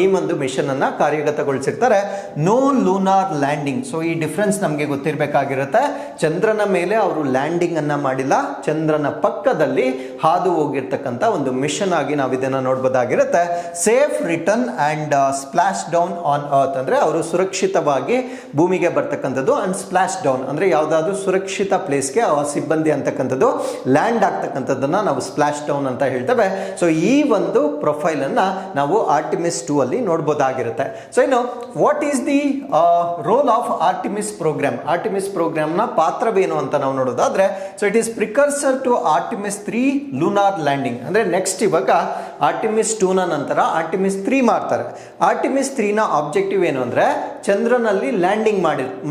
ಈ ಒಂದು ಮಿಷನ್ ಅನ್ನ ಕಾರ್ಯಗತಗೊಳಿಸಿರ್ತಾರೆ. No lunar landing. ಸೊ ಈ ಡಿಫರೆನ್ಸ್ ನಮಗೆ ಗೊತ್ತಿರಬೇಕಾಗಿರುತ್ತೆ. ಚಂದ್ರನ ಮೇಲೆ ಅವರು ಲ್ಯಾಂಡಿಂಗ್ ಅನ್ನ ಮಾಡಿಲ್ಲ, ಚಂದ್ರನ ಪಕ್ಕದಲ್ಲಿ ಹಾದು ಹೋಗಿರ್ತಕ್ಕಂಥ ಒಂದು ಮಿಷನ್ ಆಗಿ ನಾವು ಇದನ್ನ ನೋಡಬಹುದಾಗಿರುತ್ತೆ. Safe return and splash down on earth ಅಂದ್ರೆ ಅವರು ಸುರಕ್ಷಿತವಾಗಿ ಭೂಮಿಗೆ ಬರ್ತಕ್ಕಂಥದ್ದು. ಅಂಡ್ ಸ್ಪ್ಲಾಶ್ ಡೌನ್ ಅಂದ್ರೆ ಯಾವ್ದಾದ್ರು ಸುರಕ್ಷಿತ ಪ್ಲೇಸ್ಗೆ ಆ ಸಿಬ್ಬಂದಿ ಅಂತಕ್ಕಂಥದ್ದು ಲ್ಯಾಂಡ್ ಆಗ್ತಕ್ಕಂಥದ್ದನ್ನ ನಾವು ಸ್ಪ್ಲಾಶ್ ಡೌನ್ ಅಂತ ಹೇಳ್ತೇವೆ. ಸೊ ಈ ಒಂದು ಪ್ರೊಫೈಲ್ ಅನ್ನ ನಾವು ಆರ್ಟಿಮಿಸ್ 2 ಅಲ್ಲಿ ನೋಡಬಹುದಾಗಿರುತ್ತೆ. ಸೊ ಇನ್ನು what is the role of Artemis program. Artemis program ನ ಪಾತ್ರವೇನು ಅಂತ ನಾವು ನೋಡೋದಾದ್ರೆ, so it is precursor to Artemis 3 lunar landing. ಅಂದ್ರೆ ನೆಕ್ಸ್ಟ್ ಇವಾಗ ಆರ್ಟಿಮಿಸ್ 2 ನ ನಂತರ ಆರ್ಟಿಮಿಸ್ 3 ಮಾಡ್ತಾರೆ. ಆರ್ಟಿಮಿಸ್ 3 ನ ಆಬ್ಜೆಕ್ಟಿವ್ ಏನು ಅಂದ್ರೆ ಚಂದ್ರನಲ್ಲಿ ಲ್ಯಾಂಡಿಂಗ್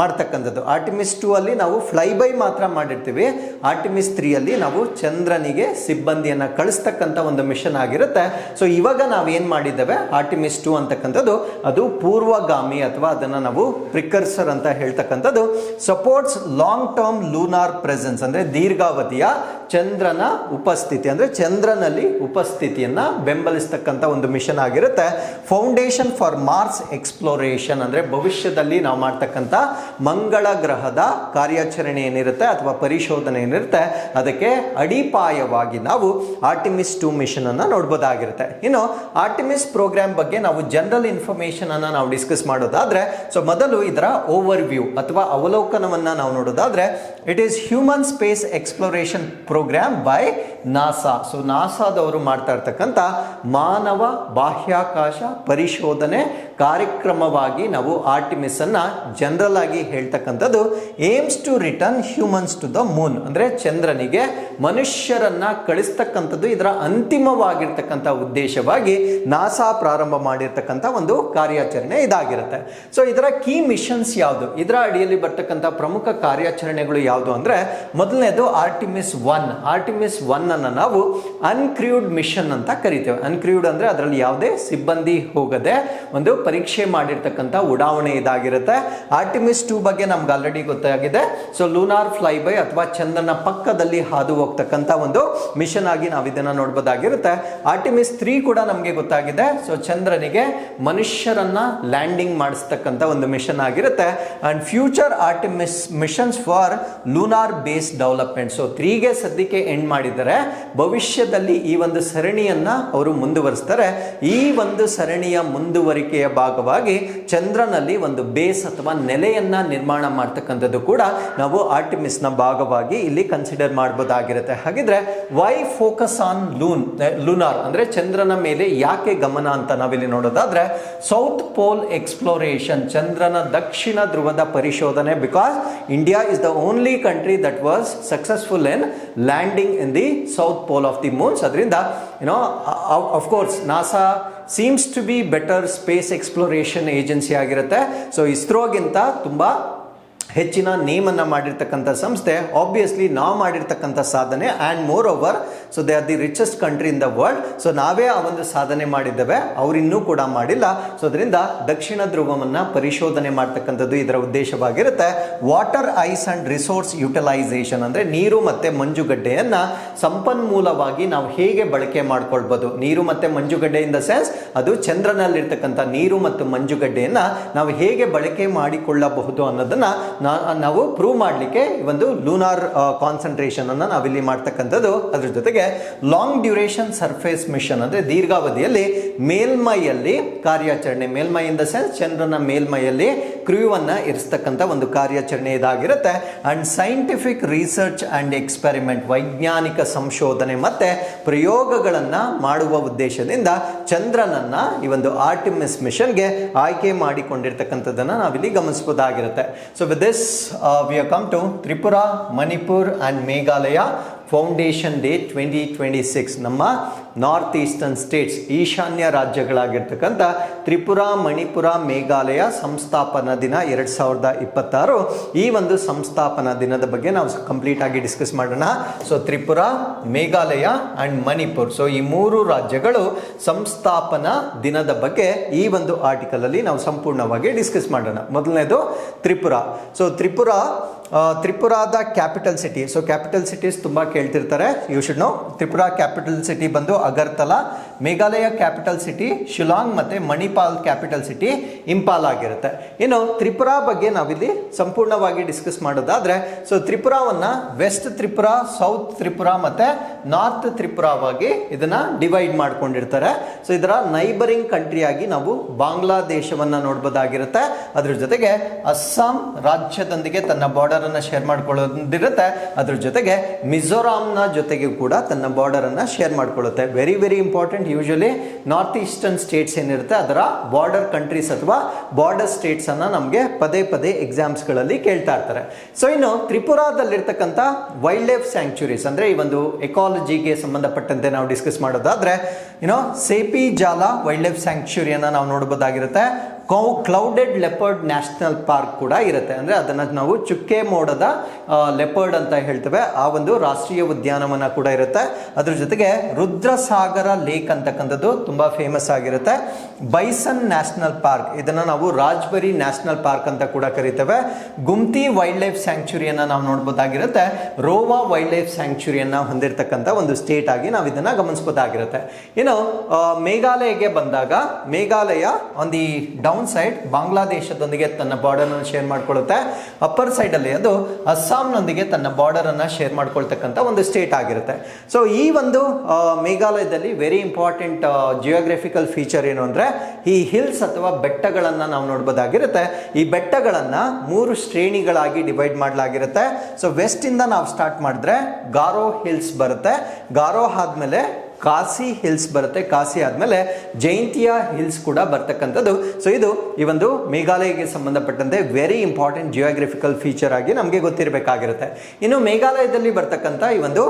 ಮಾಡ್ತಕ್ಕಂಥದ್ದು. ಆರ್ಟಿಮಿಸ್ 2 ಅಲ್ಲಿ ನಾವು ಫ್ಲೈ ಬೈ ಮಾತ್ರ ಮಾಡಿರ್ತೀವಿ. ಆರ್ಟಿಮಿಸ್ 3 ಅಲ್ಲಿ ನಾವು ಚಂದ್ರನಿಗೆ ಸಿಬ್ಬಂದಿಯನ್ನ ಕಳಿಸ್ತಕ್ಕಂಥ ಒಂದು ಮಿಷನ್ ಆಗಿರುತ್ತೆ. ಸೊ ಇವಾಗ ನಾವು ಏನ್ ಮಾಡಿದ್ದೇವೆ ಆರ್ಟಿಮಿಸ್ 2 ಅಂತಕ್ಕಂಥದ್ದು ಅದು ಪೂರ್ವಗಾಮಿ ಅಥವಾ ಅದನ್ನ ನಾವು ಪ್ರಿಕರ್ಸರ್ ಅಂತ ಹೇಳ್ತಕ್ಕಂಥದ್ದು. Supports long term lunar presence ಅಂದ್ರೆ ದೀರ್ಘಾವಧಿಯ ಚಂದ್ರನ ಉಪಸ್ಥಿತಿ ಅಂದ್ರೆ ಚಂದ್ರನಲ್ಲಿ ಉಪಸ್ಥಿತಿಯನ್ನ ಬೆಂಬಲಿಸ್ತಕ್ಕಂಥ ಒಂದು ಮಿಷನ್ ಆಗಿರುತ್ತೆ. ಫೌಂಡೇಶನ್ ಫಾರ್ ಮಾರ್ಸ್ ಎಕ್ಸ್ಪ್ಲೋರೇಷನ್ ಅಂದ್ರೆ ಭವಿಷ್ಯದಲ್ಲಿ ನಾವು ಮಾಡ್ತಕ್ಕಂಥ ಮಂಗಳ ಗ್ರಹದ ಕಾರ್ಯಾಚರಣೆ ಏನಿರುತ್ತೆ ಅಥವಾ ಪರಿಶೋಧನೆ ಏನಿರುತ್ತೆ ಅದಕ್ಕೆ ಅಡಿಪಾಯವಾಗಿ ನಾವು ಆರ್ಟಿಮಿಸ್ 2 ಮಿಷನ್ ಅನ್ನ ನೋಡಬಹುದಾಗಿರುತ್ತೆ. ಇನ್ನು ಆರ್ಟಿಮಿಸ್ ಪ್ರೋಗ್ರಾಮ್ ಬಗ್ಗೆ ನಾವು ಜನರಲ್ ಇನ್ಫಾರ್ಮೇಶನ್ ಅನ್ನ ನಾವು ಡಿಸ್ಕಸ್ ಮಾಡೋದಾದ್ರೆ, ಸೊ ಮೊದಲು ಇದರ ಓವರ್ ವ್ಯೂ ಅಥವಾ ಅವಲೋಕನವನ್ನ ನಾವು ನೋಡೋದಾದ್ರೆ, it is human space exploration program by NASA. So ನಾಸಾದವರು ಮಾಡ್ತಾ ಇರ್ತಕ್ಕಂಥ ಮಾನವ ಬಾಹ್ಯಾಕಾಶ ಪರಿಶೋಧನೆ ಕಾರ್ಯಕ್ರಮವಾಗಿ ನಾವು ಆರ್ಟಿಮಿಸ್ ಅನ್ನ ಜನರಲ್ ಆಗಿ ಹೇಳ್ತಕ್ಕಂಥದ್ದು. Aims to return humans to the moon ಅಂದ್ರೆ ಚಂದ್ರನಿಗೆ ಮನುಷ್ಯರನ್ನ ಕಳಿಸ್ತಕ್ಕಂಥದ್ದು ಇದರ ಅಂತಿಮವಾಗಿರ್ತಕ್ಕಂಥ ಉದ್ದೇಶವಾಗಿ ನಾಸಾ ಪ್ರಾರಂಭ ಮಾಡಿರ್ತಕ್ಕಂಥ ಒಂದು ಕಾರ್ಯಾಚರಣೆ ಇದಾಗಿರುತ್ತೆ. ಸೊ ಇದರ ಕೀ ಮಿಷನ್ಸ್ ಯಾವುದು, ಇದರ ಅಡಿಯಲ್ಲಿ ಬರ್ತಕ್ಕಂಥ ಪ್ರಮುಖ ಕಾರ್ಯಾಚರಣೆಗಳು ಯಾವುದು ಅಂದ್ರೆ, ಮೊದಲನೇದು ಆರ್ಟಿಮಿಸ್ 1. ಆರ್ಟಿಮಿಸ್ 1 ಅನ್ನ ನಾವು ಅನ್ಕ್ರ್ಯೂಡ್ ಮಿಷನ್ ಅಂತ ಕರಿತೇವೆ. ಅನ್ಕ್ರ್ಯೂಡ್ ಅಂದ್ರೆ ಅದರಲ್ಲಿ ಯಾವುದೇ ಸಿಬ್ಬಂದಿ ಹೋಗದೆ ಒಂದು ಪರೀಕ್ಷೆ ಮಾಡಿರ್ತಕ್ಕಂಥ ಬದಲಾವಣೆ ಇದಾಗಿರುತ್ತೆ. ಆರ್ಟಿಮಿಸ್ 2 ಬಗ್ಗೆ ನಮ್ಗೆ ಆಲ್ರೆಡಿ ಗೊತ್ತಾಗಿದೆ. ಸೊ ಲೂನಾರ್ ಫ್ಲೈ ಬೈ ಅಥವಾ ಚಂದ್ರನ ಪಕ್ಕದಲ್ಲಿ ಹಾದು ಹೋಗ್ತಕ್ಕಂಥ ಒಂದು ಮಿಷನ್ ಆಗಿ ನಾವು ಇದನ್ನ ನೋಡಬಹುದಾಗಿರುತ್ತೆ. ಆರ್ಟಿಮಿಸ್ 3 ಕೂಡ ನಮಗೆ ಗೊತ್ತಾಗಿದೆ. ಸೊ ಚಂದ್ರನಿಗೆ ಮನುಷ್ಯರನ್ನ ಲ್ಯಾಂಡಿಂಗ್ ಮಾಡಿಸ್ತಕ್ಕಂಥ ಒಂದು ಮಿಷನ್ ಆಗಿರುತ್ತೆ. And future Artemis missions for lunar base development. So 3ಗೆ ಸದ್ಯಕ್ಕೆ ಎಂಡ್ ಮಾಡಿದ್ದಾರೆ. ಭವಿಷ್ಯದಲ್ಲಿ ಈ ಒಂದು ಸರಣಿಯನ್ನ ಅವರು ಮುಂದುವರಿಸ್ತಾರೆ. ಈ ಒಂದು ಸರಣಿಯ ಮುಂದುವರಿಕೆಯ ಭಾಗವಾಗಿ ಚಂದ್ರನಲ್ಲಿ ಒಂದು ಬೇಸ್ ಅಥವಾ ನೆಲೆಯನ್ನ ನಿರ್ಮಾಣ ಮಾಡ್ತಕ್ಕಂಥದ್ದು ಕೂಡ ನಾವು ಆರ್ಟಿಮಿಸ್ ನ ಭಾಗವಾಗಿ ಇಲ್ಲಿ ಕನ್ಸಿಡರ್ ಮಾಡಬಹುದಾಗಿರುತ್ತೆ. ಹಾಗಿದ್ರೆ ವೈ ಫೋಕಸ್ ಆನ್ ಲೂನಾರ್ ಅಂದ್ರೆ ಚಂದ್ರನ ಮೇಲೆ ಯಾಕೆ ಗಮನ ಅಂತ ನಾವಿಲ್ಲಿ ನೋಡೋದಾದ್ರೆ, ಸೌತ್ ಪೋಲ್ ಎಕ್ಸ್ಪ್ಲೋರೇಷನ್, ಚಂದ್ರನ ದಕ್ಷಿಣ ಧ್ರುವದ ಪರಿಶೋಧನೆ. Because India is the only country that was successful in landing in the south pole of the moons. ಅದರಿಂದ of course NASA seems to be better space exploration agency ಆಗಿರುತ್ತೆ. So ಇಸ್ರೋಗಿಂತ ತುಂಬಾ ಹೆಚ್ಚಿನ ನೇಮನ್ನ ಮಾಡಿರ್ತಕ್ಕಂಥ ಸಂಸ್ಥೆ. ಆಬ್ವಿಯಸ್ಲಿ ನಾವು ಮಾಡಿರ್ತಕ್ಕಂಥ ಸಾಧನೆ and moreover so they are the richest country in the world. So ನಾವೇ ಆ ಒಂದು ಸಾಧನೆ ಮಾಡಿದ್ದೇವೆ, ಅವ್ರು ಇನ್ನೂ ಕೂಡ ಮಾಡಿಲ್ಲ. ಸೊ ಅದರಿಂದ ದಕ್ಷಿಣ ಧ್ರುವವನ್ನು ಪರಿಶೋಧನೆ ಮಾಡ್ತಕ್ಕಂಥದ್ದು ಇದರ ಉದ್ದೇಶವಾಗಿರುತ್ತೆ. Water ice and resource utilization ಅಂದರೆ ನೀರು ಮತ್ತು ಮಂಜುಗಡ್ಡೆಯನ್ನು ಸಂಪನ್ಮೂಲವಾಗಿ ನಾವು ಹೇಗೆ ಬಳಕೆ ಮಾಡ್ಕೊಳ್ಬೋದು. ನೀರು ಮತ್ತು ಮಂಜುಗಡ್ಡೆ ಇನ್ ದ ಸೆನ್ಸ್ ಅದು ಚಂದ್ರನಲ್ಲಿರ್ತಕ್ಕಂಥ ನೀರು ಮತ್ತು ಮಂಜುಗಡ್ಡೆಯನ್ನು ನಾವು ಹೇಗೆ ಬಳಕೆ ಮಾಡಿಕೊಳ್ಳಬಹುದು ಅನ್ನೋದನ್ನ ನಾವು ಪ್ರೂವ್ ಮಾಡಲಿಕ್ಕೆ ಒಂದು ಲೂನಾರ್ ಕಾನ್ಸಂಟ್ರೇಷನ್ ಅನ್ನು ನಾವಿಲ್ಲಿ ಮಾಡ್ತಕ್ಕಂಥದ್ದು. ಅದ್ರ ಜೊತೆಗೆ ಲಾಂಗ್ ಡ್ಯೂರೇಷನ್ ಸರ್ಫೇಸ್ ಮಿಷನ್ ಅಂದ್ರೆ ದೀರ್ಘಾವಧಿಯಲ್ಲಿ ಮೇಲ್ಮೈಯಲ್ಲಿ ಕಾರ್ಯಾಚರಣೆ, ಮೇಲ್ಮೈ ಇನ್ ದ ಸೆನ್ಸ್ ಚಂದ್ರನ ಮೇಲ್ಮೈಯಲ್ಲಿ ಕ್ರೂವನ್ನ ಇರಿಸ್ತಕ್ಕಂಥ ಒಂದು ಕಾರ್ಯಾಚರಣೆ ಇದಾಗಿರುತ್ತೆ. And scientific research and experiment, ವೈಜ್ಞಾನಿಕ ಸಂಶೋಧನೆ ಮತ್ತೆ ಪ್ರಯೋಗಗಳನ್ನ ಮಾಡುವ ಉದ್ದೇಶದಿಂದ ಚಂದ್ರನನ್ನ ಈ ಒಂದು ಆರ್ಟಿಮಿಸ್ ಮಿಷನ್ಗೆ ಆಯ್ಕೆ ಮಾಡಿಕೊಂಡಿರ್ತಕ್ಕಂಥದ್ದನ್ನ ನಾವಿಲ್ಲಿ ಗಮನಿಸಬಹುದಾಗಿರುತ್ತೆ. So with this we have come to Tripura, Manipur and Meghalaya foundation day 2026. ನಮ್ಮ ನಾರ್ತ್ ಈಸ್ಟರ್ನ್ ಸ್ಟೇಟ್ಸ್, ಈಶಾನ್ಯ ರಾಜ್ಯಗಳಾಗಿರ್ತಕ್ಕಂಥ ತ್ರಿಪುರಾ, ಮಣಿಪುರ, ಮೇಘಾಲಯ ಸಂಸ್ಥಾಪನಾ ದಿನ 2026. ಈ ಒಂದು ಸಂಸ್ಥಾಪನಾ ದಿನದ ಬಗ್ಗೆ ನಾವು ಕಂಪ್ಲೀಟ್ ಆಗಿ ಡಿಸ್ಕಸ್ ಮಾಡೋಣ. So Tripura, Meghalaya and Manipur, so ಈ 3 ರಾಜ್ಯಗಳು ಸಂಸ್ಥಾಪನಾ ದಿನದ ಬಗ್ಗೆ ಈ ಒಂದು ಆರ್ಟಿಕಲ್ ಅಲ್ಲಿ ನಾವು ಸಂಪೂರ್ಣವಾಗಿ ಡಿಸ್ಕಸ್ ಮಾಡೋಣ. ಮೊದಲನೇದು ತ್ರಿಪುರಾ. ಸೊ ತ್ರಿಪುರಾದ capital city. So capital cities ತುಂಬಾ ಕೇಳ್ತಿರ್ತಾರೆ, you should know. Tripura capital city ಬಂದು ಅಗರ್ತಲಾ, ಮೇಘಾಲಯ ಕ್ಯಾಪಿಟಲ್ ಸಿಟಿ ಶಿಲಾಂಗ್, ಮತ್ತೆ ಮಣಿಪಾಲ್ ಕ್ಯಾಪಿಟಲ್ ಸಿಟಿ ಇಂಪಾಲ್ ಆಗಿರುತ್ತೆ. ಇನ್ನು ತ್ರಿಪುರಾ ಬಗ್ಗೆ ನಾವಿಲ್ಲಿ ಸಂಪೂರ್ಣವಾಗಿ ಡಿಸ್ಕಸ್ ಮಾಡೋದಾದ್ರೆ, ಸೊ ತ್ರಿಪುರಾವನ್ನ ವೆಸ್ಟ್ ತ್ರಿಪುರಾ, ಸೌತ್ ತ್ರಿಪುರಾ ಮತ್ತೆ ನಾರ್ತ್ ತ್ರಿಪುರಾವಾಗಿ ಇದನ್ನ ಡಿವೈಡ್ ಮಾಡ್ಕೊಂಡಿರ್ತಾರೆ. ಸೊ ಇದರ ನೈಬರಿಂಗ್ ಕಂಟ್ರಿಯಾಗಿ ನಾವು ಬಾಂಗ್ಲಾದೇಶವನ್ನ ನೋಡ್ಬೋದಾಗಿರುತ್ತೆ. ಅದ್ರ ಜೊತೆಗೆ ಅಸ್ಸಾಂ ರಾಜ್ಯದೊಂದಿಗೆ ತನ್ನ ಬಾರ್ಡರ್ ಅನ್ನ ಶೇರ್ ಮಾಡ್ಕೊಳ್ಳೋದಿರುತ್ತೆ. ಅದ್ರ ಜೊತೆಗೆ ಮಿಜೋರಾಂನ ಜೊತೆಗೆ ಕೂಡ ತನ್ನ ಬಾರ್ಡರ್ ಅನ್ನ ಶೇರ್ ಮಾಡ್ಕೊಳ್ಳುತ್ತೆ. Very very important. Usually north eastern states ಏನಿರುತ್ತೆ ಅದರ ಬಾರ್ಡರ್ ಕಂಟ್ರೀಸ್ ಅಥವಾ ಬಾರ್ಡರ್ ಸ್ಟೇಟ್ಸ್ ಅನ್ನ ನಮಗೆ ಪದೇ ಪದೇ ಎಕ್ಸಾಮ್ಸ್ ಗಳಲ್ಲಿ ಕೇಳ್ತಾ ಇರ್ತಾರೆ. ಸೊ ಇನ್ನು ತ್ರಿಪುರಾದಲ್ಲಿರ್ತಕ್ಕಂಥ ವೈಲ್ಡ್ ಲೈಫ್ ಸ್ಯಾಂಕ್ಚುರೀಸ್ ಅಂದ್ರೆ ಈ ಒಂದು ಎಕಾಲಜಿಗೆ ಸಂಬಂಧಪಟ್ಟಂತೆ ನಾವು ಡಿಸ್ಕಸ್ ಮಾಡೋದಾದ್ರೆ, ಸೇಪಿ ಜಾಲ ವೈಲ್ಡ್ ಲೈಫ್ ಸ್ಯಾಂಕ್ಚುರಿಯನ್ನ ನಾವು ನೋಡಬಹುದಾಗಿರುತ್ತೆ. ಕ್ಲೌಡೆಡ್ ಲೆಪರ್ಡ್ ನ್ಯಾಷನಲ್ ಪಾರ್ಕ್ ಕೂಡ ಇರುತ್ತೆ. ಅಂದ್ರೆ ಅದನ್ನ ನಾವು ಚುಕ್ಕೆ ಮೋಡದ ಲೆಪರ್ಡ್ ಅಂತ ಹೇಳ್ತೇವೆ. ಆ ಒಂದು ರಾಷ್ಟ್ರೀಯ ಉದ್ಯಾನವನ ಕೂಡ ಇರುತ್ತೆ. ಅದ್ರ ಜೊತೆಗೆ ರುದ್ರಸಾಗರ ಲೇಕ್ ಅಂತಕ್ಕಂಥದ್ದು ತುಂಬಾ ಫೇಮಸ್ ಆಗಿರುತ್ತೆ. ಬೈಸನ್ ನ್ಯಾಷನಲ್ ಪಾರ್ಕ್, ಇದನ್ನ ನಾವು ರಾಜ್ಬರಿ ನ್ಯಾಷನಲ್ ಪಾರ್ಕ್ ಅಂತ ಕೂಡ ಕರಿತೇವೆ. ಗುಮ್ತಿ ವೈಲ್ಡ್ ಲೈಫ್ ಸ್ಯಾಂಕ್ಚುರಿಯನ್ನ ನಾವು ನೋಡಬಹುದಾಗಿರುತ್ತೆ. ರೋವಾ ವೈಲ್ಡ್ ಲೈಫ್ ಸ್ಯಾಂಕ್ಚುರಿಯನ್ನ ಹೊಂದಿರತಕ್ಕಂಥ ಒಂದು ಸ್ಟೇಟ್ ಆಗಿ ನಾವು ಇದನ್ನ ಗಮನಿಸಬಹುದಾಗಿರುತ್ತೆ. ಇನ್ನು ಮೇಘಾಲಯಗೆ ಬಂದಾಗ, Meghalaya on the down side ಬಾಂಗ್ಲಾದೇಶದೊಂದಿಗೆ ತನ್ನ ಬಾರ್ಡರ್ ಅನ್ನು ಶೇರ್ ಮಾಡ್ಕೊಳ್ಳುತ್ತೆ. ಅಪ್ಪರ್ ಸೈಡ್ ಅಲ್ಲಿ ಅದು ಅಸ್ಸಾಂನೊಂದಿಗೆ ತನ್ನ ಬಾರ್ಡರ್ ಅನ್ನ ಶೇರ್ ಮಾಡ್ಕೊಳ್ತಕ್ಕಂಥ ಒಂದು ಸ್ಟೇಟ್ ಆಗಿರುತ್ತೆ. ಸೊ ಈ ಒಂದು ಮೇಘಾಲಯದಲ್ಲಿ ವೆರಿ ಇಂಪಾರ್ಟೆಂಟ್ ಜಿಯೋಗ್ರಫಿಕಲ್ ಫೀಚರ್ ಏನು ಅಂದ್ರೆ, ಈ ಹಿಲ್ಸ್ ಅಥವಾ ಬೆಟ್ಟಗಳನ್ನ ನಾವು ನೋಡಬಹುದಾಗಿರುತ್ತೆ. ಈ ಬೆಟ್ಟಗಳನ್ನ 3 ಶ್ರೇಣಿಗಳಾಗಿ ಡಿವೈಡ್ ಮಾಡಲಾಗಿರುತ್ತೆ. ಸೊ ವೆಸ್ಟ್ ಇಂದ ನಾವು ಸ್ಟಾರ್ಟ್ ಮಾಡಿದ್ರೆ ಗಾರೋ ಹಿಲ್ಸ್ ಬರುತ್ತೆ. ಗಾರೋ ಆದ್ಮೇಲೆ ಕಾಸಿ ಹಿಲ್ಸ್ ಬರುತ್ತೆ. ಕಾಸಿ ಆದ್ಮೇಲೆ ಜೈಂತಿಯಾ ಹಿಲ್ಸ್ ಕೂಡ ಬರ್ತಕ್ಕಂಥದ್ದು. ಸೊ ಇದು ಈ ಒಂದು ಮೇಘಾಲಯಕ್ಕೆ ಸಂಬಂಧಪಟ್ಟಂತೆ ವೆರಿ ಇಂಪಾರ್ಟೆಂಟ್ ಜಿಯೋಗ್ರಫಿಕಲ್ ಫೀಚರ್ ಆಗಿ ನಮಗೆ ಗೊತ್ತಿರಬೇಕಾಗಿರುತ್ತೆ. ಇನ್ನು ಮೇಘಾಲಯದಲ್ಲಿ ಬರ್ತಕ್ಕಂಥ ಈ ಒಂದು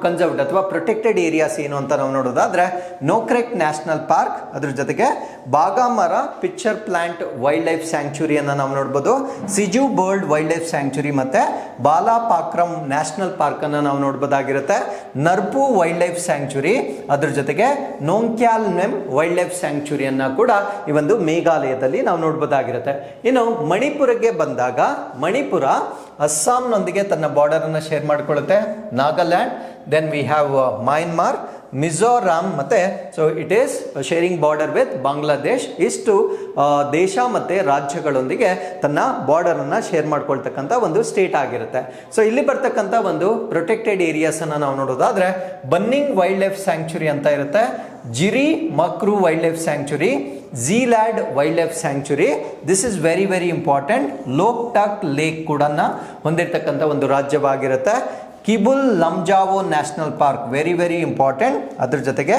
ಕನ್ಸರ್ವ್ಡ್ ಅಥವಾ ಪ್ರೊಟೆಕ್ಟೆಡ್ ಏರಿಯಾಸ್ ಏನು ಅಂತ ನಾವು ನೋಡೋದಾದ್ರೆ, ನೋಕ್ರೆಕ್ ನ್ಯಾಷನಲ್ ಪಾರ್ಕ್, ಅದ್ರ ಜೊತೆಗೆ ಬಾಗಾಮರ ಪಿಕ್ಚರ್ ಪ್ಲಾಂಟ್ ವೈಲ್ಡ್ ಲೈಫ್ ಸ್ಯಾಂಕ್ಚುರಿಯನ್ನ ನಾವು ನೋಡ್ಬೋದು. Siju bird wild life sanctuary ಮತ್ತೆ ಬಾಲಾಪಾಕ್ರಮ್ ನ್ಯಾಷನಲ್ ಪಾರ್ಕ್ ಅನ್ನ ನಾವು ನೋಡಬಹುದಾಗಿರುತ್ತೆ. ನರ್ಬು ವೈಲ್ಡ್ ಲೈಫ್ ಸ್ಯಾಂಕ್ಚುರಿ, ಅದ್ರ ಜೊತೆಗೆ ನೋಂಗ್ಯಾಲ್ಮೆಮ್ ವೈಲ್ಡ್ ಲೈಫ್ ಸ್ಯಾಂಕ್ಚುರಿಯನ್ನ ಕೂಡ ಈ ಒಂದು ಮೇಘಾಲಯದಲ್ಲಿ ನಾವು ನೋಡ್ಬೋದಾಗಿರುತ್ತೆ. ಇನ್ನು ಮಣಿಪುರಕ್ಕೆ ಬಂದಾಗ ಮಣಿಪುರ ಅಸ್ಸಾಂನೊಂದಿಗೆ ತನ್ನ ಬಾರ್ಡರ್ ಅನ್ನ ಶೇರ್ ಮಾಡಿಕೊಳ್ಳುತ್ತೆ. Nagaland, then we have Myanmar, Mizoram, ಮತ್ತೆ so it is sharing border with Bangladesh. ಇಷ್ಟು ದೇಶ ಮತ್ತೆ ರಾಜ್ಯಗಳೊಂದಿಗೆ ತನ್ನ ಬಾರ್ಡರ್ ಅನ್ನ ಶೇರ್ ಮಾಡ್ಕೊಳ್ತಕ್ಕಂಥ ಒಂದು ಸ್ಟೇಟ್ ಆಗಿರುತ್ತೆ. ಸೊ ಇಲ್ಲಿ ಬರ್ತಕ್ಕಂಥ ಒಂದು ಪ್ರೊಟೆಕ್ಟೆಡ್ ಏರಿಯಾಸ್ ಅನ್ನ ನಾವು ನೋಡೋದಾದ್ರೆ ಬನ್ನಿಂಗ್ ವೈಲ್ಡ್ ಲೈಫ್ ಸ್ಯಾಂಕ್ಚುರಿ ಅಂತ ಇರುತ್ತೆ, Jiri Makru wild life sanctuary, Zeilad wild life sanctuary. This is very very important. Loktak lake ಕೂಡ ಹೊಂದಿರತಕ್ಕಂಥ ಒಂದು ರಾಜ್ಯವಾಗಿರುತ್ತೆ. Keibul Lamjao national park, very very important. ಅದ್ರ ಜೊತೆಗೆ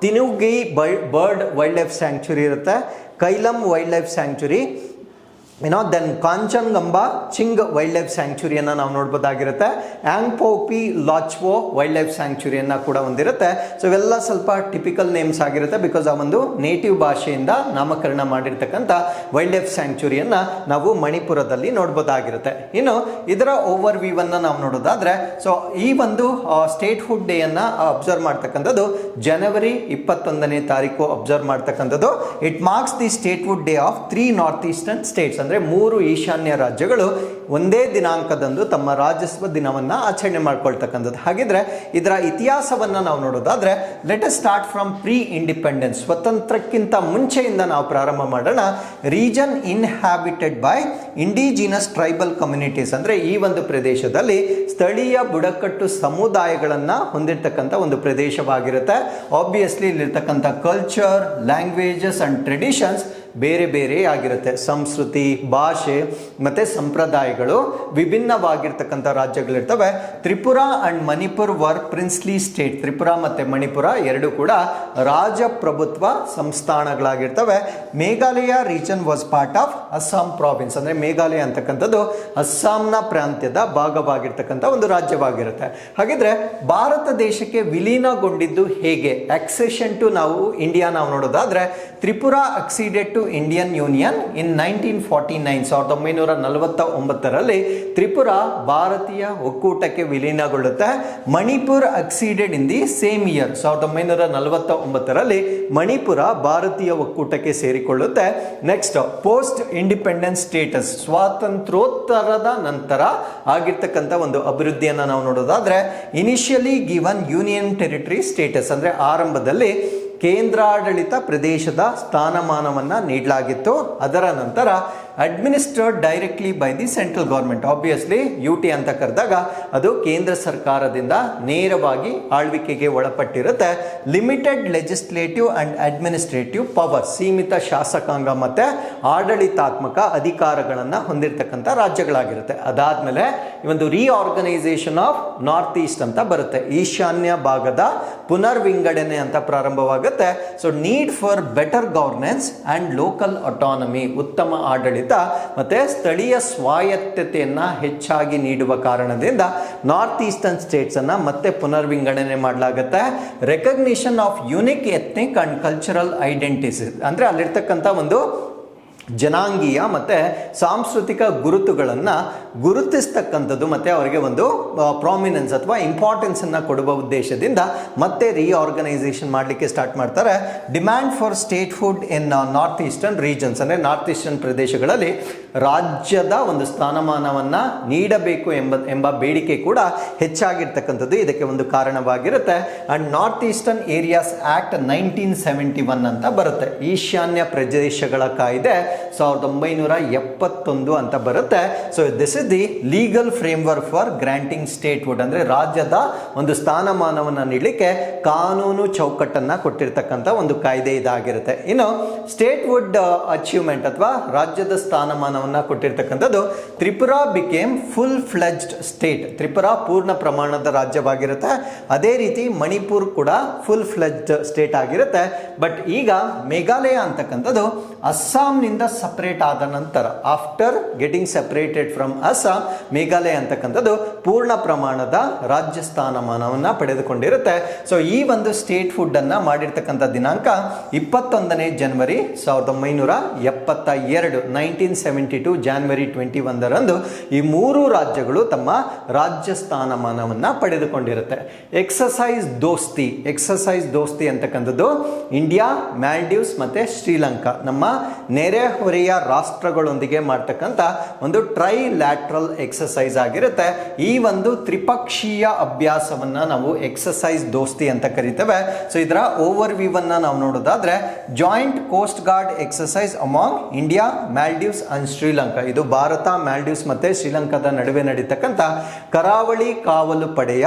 Thinungei bird wild life sanctuary ಇರುತ್ತೆ, Kailam wild life sanctuary, then Kanchanganba Ching wildlife ಸ್ಯಾಂಕ್ಚುರಿಯನ್ನ ನಾವು ನೋಡ್ಬೋದಾಗಿರುತ್ತೆ. ಆಂಗ್ಪೋಪಿ ಲಾಚ್ವೋ ವೈಲ್ಡ್ ಲೈಫ್ ಸ್ಯಾಂಕ್ಚುರಿಯನ್ನ ಕೂಡ ಹೊಂದಿರುತ್ತೆ. ಸೊ ಇವೆಲ್ಲ ಸ್ವಲ್ಪ ಟಿಪಿಕಲ್ ನೇಮ್ಸ್ ಆಗಿರುತ್ತೆ, ಬಿಕಾಸ್ ಆ ಒಂದು ನೇಟಿವ್ ಭಾಷೆಯಿಂದ ನಾಮಕರಣ ಮಾಡಿರ್ತಕ್ಕಂಥ ವೈಲ್ಡ್ ಲೈಫ್ ಸ್ಯಾಂಕ್ಚುರಿಯನ್ನ ನಾವು ಮಣಿಪುರದಲ್ಲಿ ನೋಡ್ಬೋದಾಗಿರುತ್ತೆ. ಇನ್ನು ಇದರ ಓವರ್ ವ್ಯೂ ಅನ್ನ ನಾವು ನೋಡೋದಾದ್ರೆ, ಸೊ ಈ ಒಂದು ಸ್ಟೇಟ್ ಹುಡ್ ಡೇ ಅನ್ನ ಅಬ್ಸರ್ವ್ ಮಾಡ್ತಕ್ಕಂಥದ್ದು ಜನವರಿ 21ನೇ ತಾರೀಕು ಅಬ್ಸರ್ವ್ ಮಾಡ್ತಕ್ಕಂಥದ್ದು. It marks the state hood day of 3 north eastern States. ಅಂದ್ರೆ 3 ಈಶಾನ್ಯ ರಾಜ್ಯಗಳು ಒಂದೇ ದಿನಾಂಕದಂದು ತಮ್ಮ ರಾಜ್ಯೋತ್ಸವ ದಿನವನ್ನ ಆಚರಣೆ ಮಾಡ್ಕೊಳ್ತಕ್ಕಂಥದ್ದು. ಹಾಗಿದ್ರೆ ಇದರ ಇತಿಹಾಸವನ್ನ ನಾವು ನೋಡೋದಾದ್ರೆ, let us start from pre independence, ಸ್ವತಂತ್ರಕ್ಕಿಂತ ಮುಂಚೆಯಿಂದ ನಾವು ಪ್ರಾರಂಭ ಮಾಡೋಣ. Region inhabited by indigenous tribal communities, ಅಂದ್ರೆ ಈ ಒಂದು ಪ್ರದೇಶದಲ್ಲಿ ಸ್ಥಳೀಯ ಬುಡಕಟ್ಟು ಸಮುದಾಯಗಳನ್ನ ಹೊಂದಿರತಕ್ಕಂಥ ಒಂದು ಪ್ರದೇಶವಾಗಿರುತ್ತೆ. ಆಬ್ವಿಯಸ್ಲಿ ಇಲ್ಲಿರ್ತಕ್ಕಂಥ ಕಲ್ಚರ್, ಲ್ಯಾಂಗ್ವೇಜಸ್ ಅಂಡ್ ಟ್ರೆಡಿಷನ್ಸ್ ಬೇರೆ ಬೇರೆ ಆಗಿರುತ್ತೆ. ಸಂಸ್ಕೃತಿ, ಭಾಷೆ ಮತ್ತೆ ಸಂಪ್ರದಾಯಗಳು ವಿಭಿನ್ನವಾಗಿರ್ತಕ್ಕಂಥ ರಾಜ್ಯಗಳಿರ್ತವೆ. Tripura and Manipur were princely state. Tripura ಮತ್ತೆ ಮಣಿಪುರ ಎರಡು ಕೂಡ ರಾಜಪ್ರಭುತ್ವ ಸಂಸ್ಥಾನಗಳಾಗಿರ್ತವೆ. Meghalaya region was part of Assam province, ಅಂದ್ರೆ ಮೇಘಾಲಯ ಅಂತಕ್ಕಂಥದ್ದು ಅಸ್ಸಾಂನ ಪ್ರಾಂತ್ಯದ ಭಾಗವಾಗಿರ್ತಕ್ಕಂಥ ಒಂದು ರಾಜ್ಯವಾಗಿರುತ್ತೆ. ಹಾಗಿದ್ರೆ ಭಾರತ ದೇಶಕ್ಕೆ ವಿಲೀನಗೊಂಡಿದ್ದು ಹೇಗೆ? ಅಕ್ಸೆಷನ್ ಟು ನಾವು ಇಂಡಿಯಾ ನಾವು ನೋಡೋದಾದ್ರೆ, Tripura acceded to Indian union in 1949, 1949ರಲ್ಲಿ ತ್ರಿಪುರಾ ಭಾರತೀಯ ಒಕ್ಕೂಟಕ್ಕೆ ವಿಲೀನಗೊಳ್ಳುತ್ತೆ. Manipur acceded in the same year, 1949ರಲ್ಲಿ ಮಣಿಪುರ ಭಾರತೀಯ ಒಕ್ಕೂಟಕ್ಕೆ ಸೇರಿಕೊಳ್ಳುತ್ತೆ. ನೆಕ್ಸ್ಟ್, ಪೋಸ್ಟ್ ಇಂಡಿಪೆಂಡೆನ್ಸ್ ಸ್ಟೇಟಸ್, ಸ್ವಾತಂತ್ರ್ಯೋತ್ತರದ ನಂತರ ಆಗಿರ್ತಕ್ಕಂಥ ಒಂದು ಅಭಿವೃದ್ಧಿಯನ್ನು ನಾವು ನೋಡೋದಾದ್ರೆ, initially given union territory status, ಅಂದ್ರೆ ಆರಂಭದಲ್ಲಿ ಕೇಂದ್ರಾಡಳಿತ ಪ್ರದೇಶದ ಸ್ಥಾನಮಾನವನ್ನು ನೀಡಲಾಗಿತ್ತು. ಅದರ ನಂತರ administered directly by the central government. Obviously UT ಅಂತ ಕರೆದಾಗ ಅದು ಕೇಂದ್ರ ಸರ್ಕಾರದಿಂದ ನೇರವಾಗಿ ಆಳ್ವಿಕೆಗೆ ಒಳಪಟ್ಟಿರುತ್ತೆ. Limited legislative and administrative power, ಸೀಮಿತ ಶಾಸಕಾಂಗ ಮತ್ತೆ ಆಡಳಿತಾತ್ಮಕ ಅಧಿಕಾರಗಳನ್ನು ಹೊಂದಿರತಕ್ಕಂಥ ರಾಜ್ಯಗಳಾಗಿರುತ್ತೆ. ಅದಾದ್ಮೇಲೆ ಈ ಒಂದು ರೀಆರ್ಗನೈಸೇಷನ್ ಆಫ್ ನಾರ್ತ್ ಈಸ್ಟ್ ಅಂತ ಬರುತ್ತೆ, ಈಶಾನ್ಯ ಭಾಗದ ಪುನರ್ವಿಂಗಡಣೆ ಅಂತ ಪ್ರಾರಂಭವಾಗುತ್ತೆ. So need for better governance and local autonomy, ಉತ್ತಮ ಆಡಳಿತ ಮತ್ತೆ ಸ್ಥಳೀಯ ಸ್ವಾಯತ್ತತೆಯನ್ನ ಹೆಚ್ಚಾಗಿ ನೀಡುವ ಕಾರಣದಿಂದ ನಾರ್ತ್ ಈಸ್ಟರ್ನ್ ಸ್ಟೇಟ್ಸ್ ಅನ್ನ ಮತ್ತೆ ಪುನರ್ವಿಂಗಡಣೆ ಮಾಡಲಾಗುತ್ತೆ. Recognition of unique ethnic and cultural identities, ಅಂದ್ರೆ ಅಲ್ಲಿರ್ತಕ್ಕಂಥ ಒಂದು ಜನಾಂಗೀಯ ಮತ್ತೆ ಸಾಂಸ್ಕೃತಿಕ ಗುರುತುಗಳನ್ನು ಗುರುತಿಸ್ತಕ್ಕಂಥದ್ದು ಮತ್ತೆ ಅವರಿಗೆ ಒಂದು ಪ್ರಾಮಿನೆನ್ಸ್ ಅಥವಾ ಇಂಪಾರ್ಟೆನ್ಸ್ ಅನ್ನ ಕೊಡುವ ಉದ್ದೇಶದಿಂದ ಮತ್ತೆ ರೀಆರ್ಗನೈಸೇಷನ್ ಮಾಡಲಿಕ್ಕೆ ಸ್ಟಾರ್ಟ್ ಮಾಡ್ತಾರೆ. Demand for statehood in north eastern regions, ಅಂದ್ರೆ ನಾರ್ತ್ ಈಸ್ಟರ್ನ್ ಪ್ರದೇಶಗಳಲ್ಲಿ ರಾಜ್ಯದ ಒಂದು ಸ್ಥಾನಮಾನವನ್ನ ನೀಡಬೇಕು ಎಂಬ ಬೇಡಿಕೆ ಕೂಡ ಹೆಚ್ಚಾಗಿರ್ತಕ್ಕಂಥದ್ದು ಇದಕ್ಕೆ ಒಂದು ಕಾರಣವಾಗಿರುತ್ತೆ. And north eastern areas act 1971 ಅಂತ ಬರುತ್ತೆ, ಈಶಾನ್ಯ ಪ್ರದೇಶಗಳ ಕಾಯ್ದೆ 1971 ಅಂತ ಬರುತ್ತೆ. So this is the legal framework for granting statehood, ಅಂದ್ರೆ ರಾಜ್ಯದ ಒಂದು ಸ್ಥಾನಮಾನವನ್ನು ನೀಡಲಿಕ್ಕೆ ಕಾನೂನು ಚೌಕಟ್ಟನ್ನ ಕೊಟ್ಟಿರ್ತಕ್ಕಂಥ ಒಂದು ಕಾಯ್ದೆ ಇದಾಗಿರುತ್ತೆ. ಇನ್ನು ಸ್ಟೇಟ್ ವುಡ್ ಅಚೀವ್ಮೆಂಟ್ ಅಥವಾ ರಾಜ್ಯದ ಸ್ಥಾನಮಾನವನ್ನ ಕೊಟ್ಟಿರ್ತಕ್ಕಂಥದ್ದು, Tripura became full fledged state, Tripura ಪೂರ್ಣ ಪ್ರಮಾಣದ ರಾಜ್ಯವಾಗಿರುತ್ತೆ. ಅದೇ ರೀತಿ ಮಣಿಪುರ್ ಕೂಡ ಫುಲ್ ಫ್ಲೆಜ್ಡ್ ಸ್ಟೇಟ್ ಆಗಿರುತ್ತೆ. ಬಟ್ ಈಗ ಮೇಘಾಲಯ ಅಂತಕ್ಕಂಥದ್ದು ಅಸ್ಸಾಂನಿಂದ ಸಪರೇಟ್ ಆದ ನಂತರ after getting separated from Assam, Meghalaya ಅಂತಕ್ಕಂಥದ್ದು ಪೂರ್ಣ ಪ್ರಮಾಣದ ರಾಜ್ಯ ಸ್ಥಾನಮಾನವನ್ನು ಪಡೆದುಕೊಂಡಿರುತ್ತೆ. ಸೊ ಈ ಒಂದು ಸ್ಟೇಟ್ ಫುಡ್ ಅನ್ನ ಮಾಡಿರ್ತಕ್ಕಂಥ ದಿನಾಂಕ 21ನೇ ಜನವರಿ 1972, 1972 ಜಾನ್ವರಿ 21ರಂದು ಈ ಮೂರು ರಾಜ್ಯಗಳು ತಮ್ಮ ರಾಜ್ಯ ಸ್ಥಾನಮಾನವನ್ನು ಪಡೆದುಕೊಂಡಿರುತ್ತೆ. ಎಕ್ಸಸೈಸ್ ದೋಸ್ತಿ ಅಂತಕ್ಕಂಥದ್ದು ಇಂಡಿಯಾ, ಮಾಲ್ಡೀವ್ಸ್ ಮತ್ತೆ ಶ್ರೀಲಂಕಾ ನಮ್ಮ ನೆರೆಹೊರೆಯ ರಾಷ್ಟ್ರಗಳೊಂದಿಗೆ ಮಾಡ್ತಕ್ಕಂಥ ಒಂದು ಟ್ರೈಲ್ಯಾಟ್ರಲ್ ಎಕ್ಸಸೈಸ್ ಆಗಿರುತ್ತೆ. ಈ ಒಂದು ತ್ರಿಪಕ್ಷೀಯ ಅಭ್ಯಾಸವನ್ನ ನಾವು ಎಕ್ಸಸೈಸ್ ದೋಸ್ತಿ ಅಂತ ಕರಿತೇವೆ. ಸೊ ಇದರ ಓವರ್ ವ್ಯೂ ಅನ್ನ ನಾವು ನೋಡೋದಾದ್ರೆ, joint coast guard exercise among India, Maldives and Sri. ಇದು ಭಾರತ, ಮಾಲ್ಡೀವ್ಸ್ ಮತ್ತೆ ಶ್ರೀಲಂಕಾದ ನಡುವೆ ನಡೀತಕ್ಕಂಥ ಕರಾವಳಿ ಕಾವಲು ಪಡೆಯ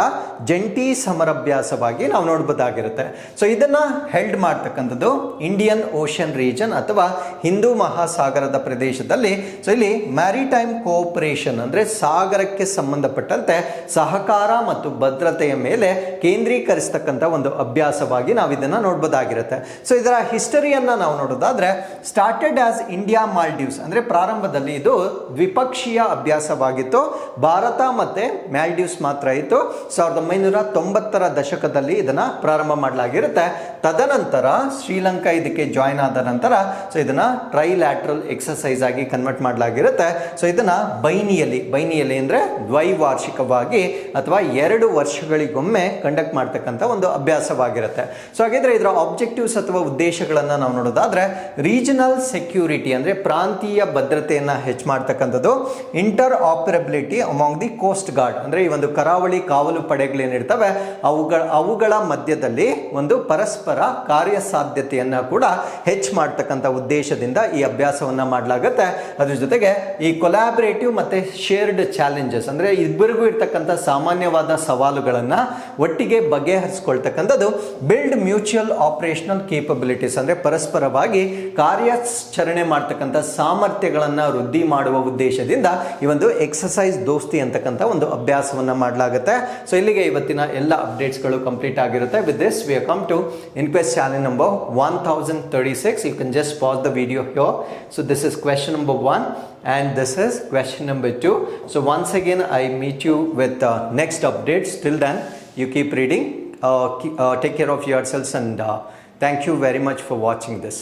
ಜಂಟಿ ಸಮರಾಭ್ಯಾಸವಾಗಿ ನಾವು ನೋಡಬಹುದಾಗಿರುತ್ತೆ. ಸೊ ಇದನ್ನ ಹೆಲ್ಡ್ ಮಾಡ್ತಕ್ಕಂಥದ್ದು ಇಂಡಿಯನ್ ಓಷನ್ ರೀಜನ್ ಅಥವಾ ಹಿಂದೂ ಮಹಾಸಾಗರದ ಪ್ರದೇಶದಲ್ಲಿ. ಸೊ ಇಲ್ಲಿ ಮ್ಯಾರಿಟೈಮ್ ಕೋಆಪರೇಷನ್ ಅಂದ್ರೆ ಸಾಗರಕ್ಕೆ ಸಂಬಂಧಪಟ್ಟಂತೆ ಸಹಕಾರ ಮತ್ತು ಭದ್ರತೆಯ ಮೇಲೆ ಕೇಂದ್ರೀಕರಿಸತಕ್ಕಂಥ ಒಂದು ಅಭ್ಯಾಸವಾಗಿ ನಾವು ಇದನ್ನ ನೋಡಬಹುದಾಗಿರುತ್ತೆ. ಸೊ ಇದರ ಹಿಸ್ಟರಿಯನ್ನ ನಾವು ನೋಡೋದಾದ್ರೆ, ಸ್ಟಾರ್ಟೆಡ್ ಆಸ್ ಇಂಡಿಯಾ ಮಾಲ್ಡೀವ್ಸ್ ಅಂದ್ರೆ ಪ್ರಾರಂಭದಲ್ಲಿ ಇದು ದ್ವಿಪಕ್ಷೀಯ ಅಭ್ಯಾಸವಾಗಿತ್ತು. ಭಾರತ ಮತ್ತೆ ಮಾಲ್ಡೀವ್ಸ್ ಮಾತ್ರ ಇತ್ತು. 1990ರ ದಶಕದಲ್ಲಿ ಇದನ್ನ ಪ್ರಾರಂಭ ಮಾಡಲಾಗಿರುತ್ತೆ. ತದನಂತರ ಶ್ರೀಲಂಕಾ ಇದಕ್ಕೆ ಜಾಯಿನ್ ಆದ ನಂತರ ಸೊ ಇದನ್ನ ಟ್ರೈಲ್ಯಾಟ್ರಲ್ ಎಕ್ಸಸೈಸ್ ಆಗಿ ಕನ್ವರ್ಟ್ ಮಾಡಲಾಗಿರುತ್ತೆ. ಸೊ ಇದನ್ನ ಬೈನಿಯಲಿ ಅಂದ್ರೆ ದ್ವೈವಾರ್ಷಿಕವಾಗಿ ಅಥವಾ 2 ವರ್ಷಗಳಿಗೊಮ್ಮೆ ಕಂಡಕ್ಟ್ ಮಾಡ್ತಕ್ಕಂಥ ಒಂದು ಅಭ್ಯಾಸವಾಗಿರುತ್ತೆ. ಸೊ ಹಾಗಿದ್ರೆ ಇದರ ಆಬ್ಜೆಕ್ಟಿವ್ಸ್ ಅಥವಾ ಉದ್ದೇಶಗಳನ್ನ ನಾವು ನೋಡೋದಾದ್ರೆ, ರೀಜನಲ್ ಸೆಕ್ಯೂರಿಟಿ ಅಂದ್ರೆ ಪ್ರಾಂತೀಯ ಭದ್ರತೆಯನ್ನ ಹೆಚ್ಚು ಮಾಡ್ತಕ್ಕಂಥದ್ದು, interoperability among the coast guard ಅಂದ್ರೆ ಈ ಒಂದು ಕರಾವಳಿ ಕಾವಲು ಪಡೆಗಳೇನಿರ್ತವೆ ಅವುಗಳ ಮಧ್ಯದಲ್ಲಿ ಒಂದು ಪರಸ್ಪರ ಕಾರ್ಯಸಾಧ್ಯತೆಯನ್ನ ಕೂಡ ಹೆಚ್ಚು ಮಾಡ್ತಕ್ಕಂಥ ಉದ್ದೇಶದಿಂದ ಈ ಅಭ್ಯಾಸವನ್ನ ಮಾಡಲಾಗುತ್ತೆ. ಅದ್ರ ಜೊತೆಗೆ ಈ ಕೊಲಾಬರೇಟಿವ್ ಮತ್ತೆ ಶೇರ್ಡ್ ಚಾಲೆಂಜಸ್ ಅಂದ್ರೆ ಇಬ್ಬರಿಗೂ ಇರ್ತಕ್ಕಂಥ ಸಾಮಾನ್ಯವಾದ ಸವಾಲುಗಳನ್ನ ಒಟ್ಟಿಗೆ ಬಗೆಹರಿಸಿಕೊಳ್ತಕ್ಕಂಥದ್ದು, ಬಿಲ್ಡ್ ಮ್ಯೂಚುವಲ್ ಆಪರೇಷನಲ್ ಕೇಪಬಿಲಿಟೀಸ್ ಅಂದ್ರೆ ಪರಸ್ಪರವಾಗಿ ಕಾರ್ಯಾಚರಣೆ ಮಾಡ್ತಕ್ಕಂಥ ಸಾಮರ್ಥ್ಯಗಳನ್ನ ವೃದ್ಧಿ ಮಾಡುವ ಉದ್ದೇಶದಿಂದ ಈ ಒಂದು ಎಕ್ಸಸೈಸ್ ದೋಸ್ತಿ ಅಂತಕ್ಕಂಥ ಒಂದು ಅಭ್ಯಾಸವನ್ನ ಮಾಡಲಾಗುತ್ತೆ. ಸೊ ಇಲ್ಲಿಗೆ ಇವತ್ತಿನ ಎಲ್ಲ ಅಪ್ಡೇಟ್ಸ್ಗಳು ಕಂಪ್ಲೀಟ್ ಆಗಿರುತ್ತೆ. With this we come to Inquest challenge number 1036. You can just pause the video here. So this is question number 1 and this is question number 2. So once again I meet you with next updates. Till then you keep reading, take care of yourselves and thank you very much for watching this.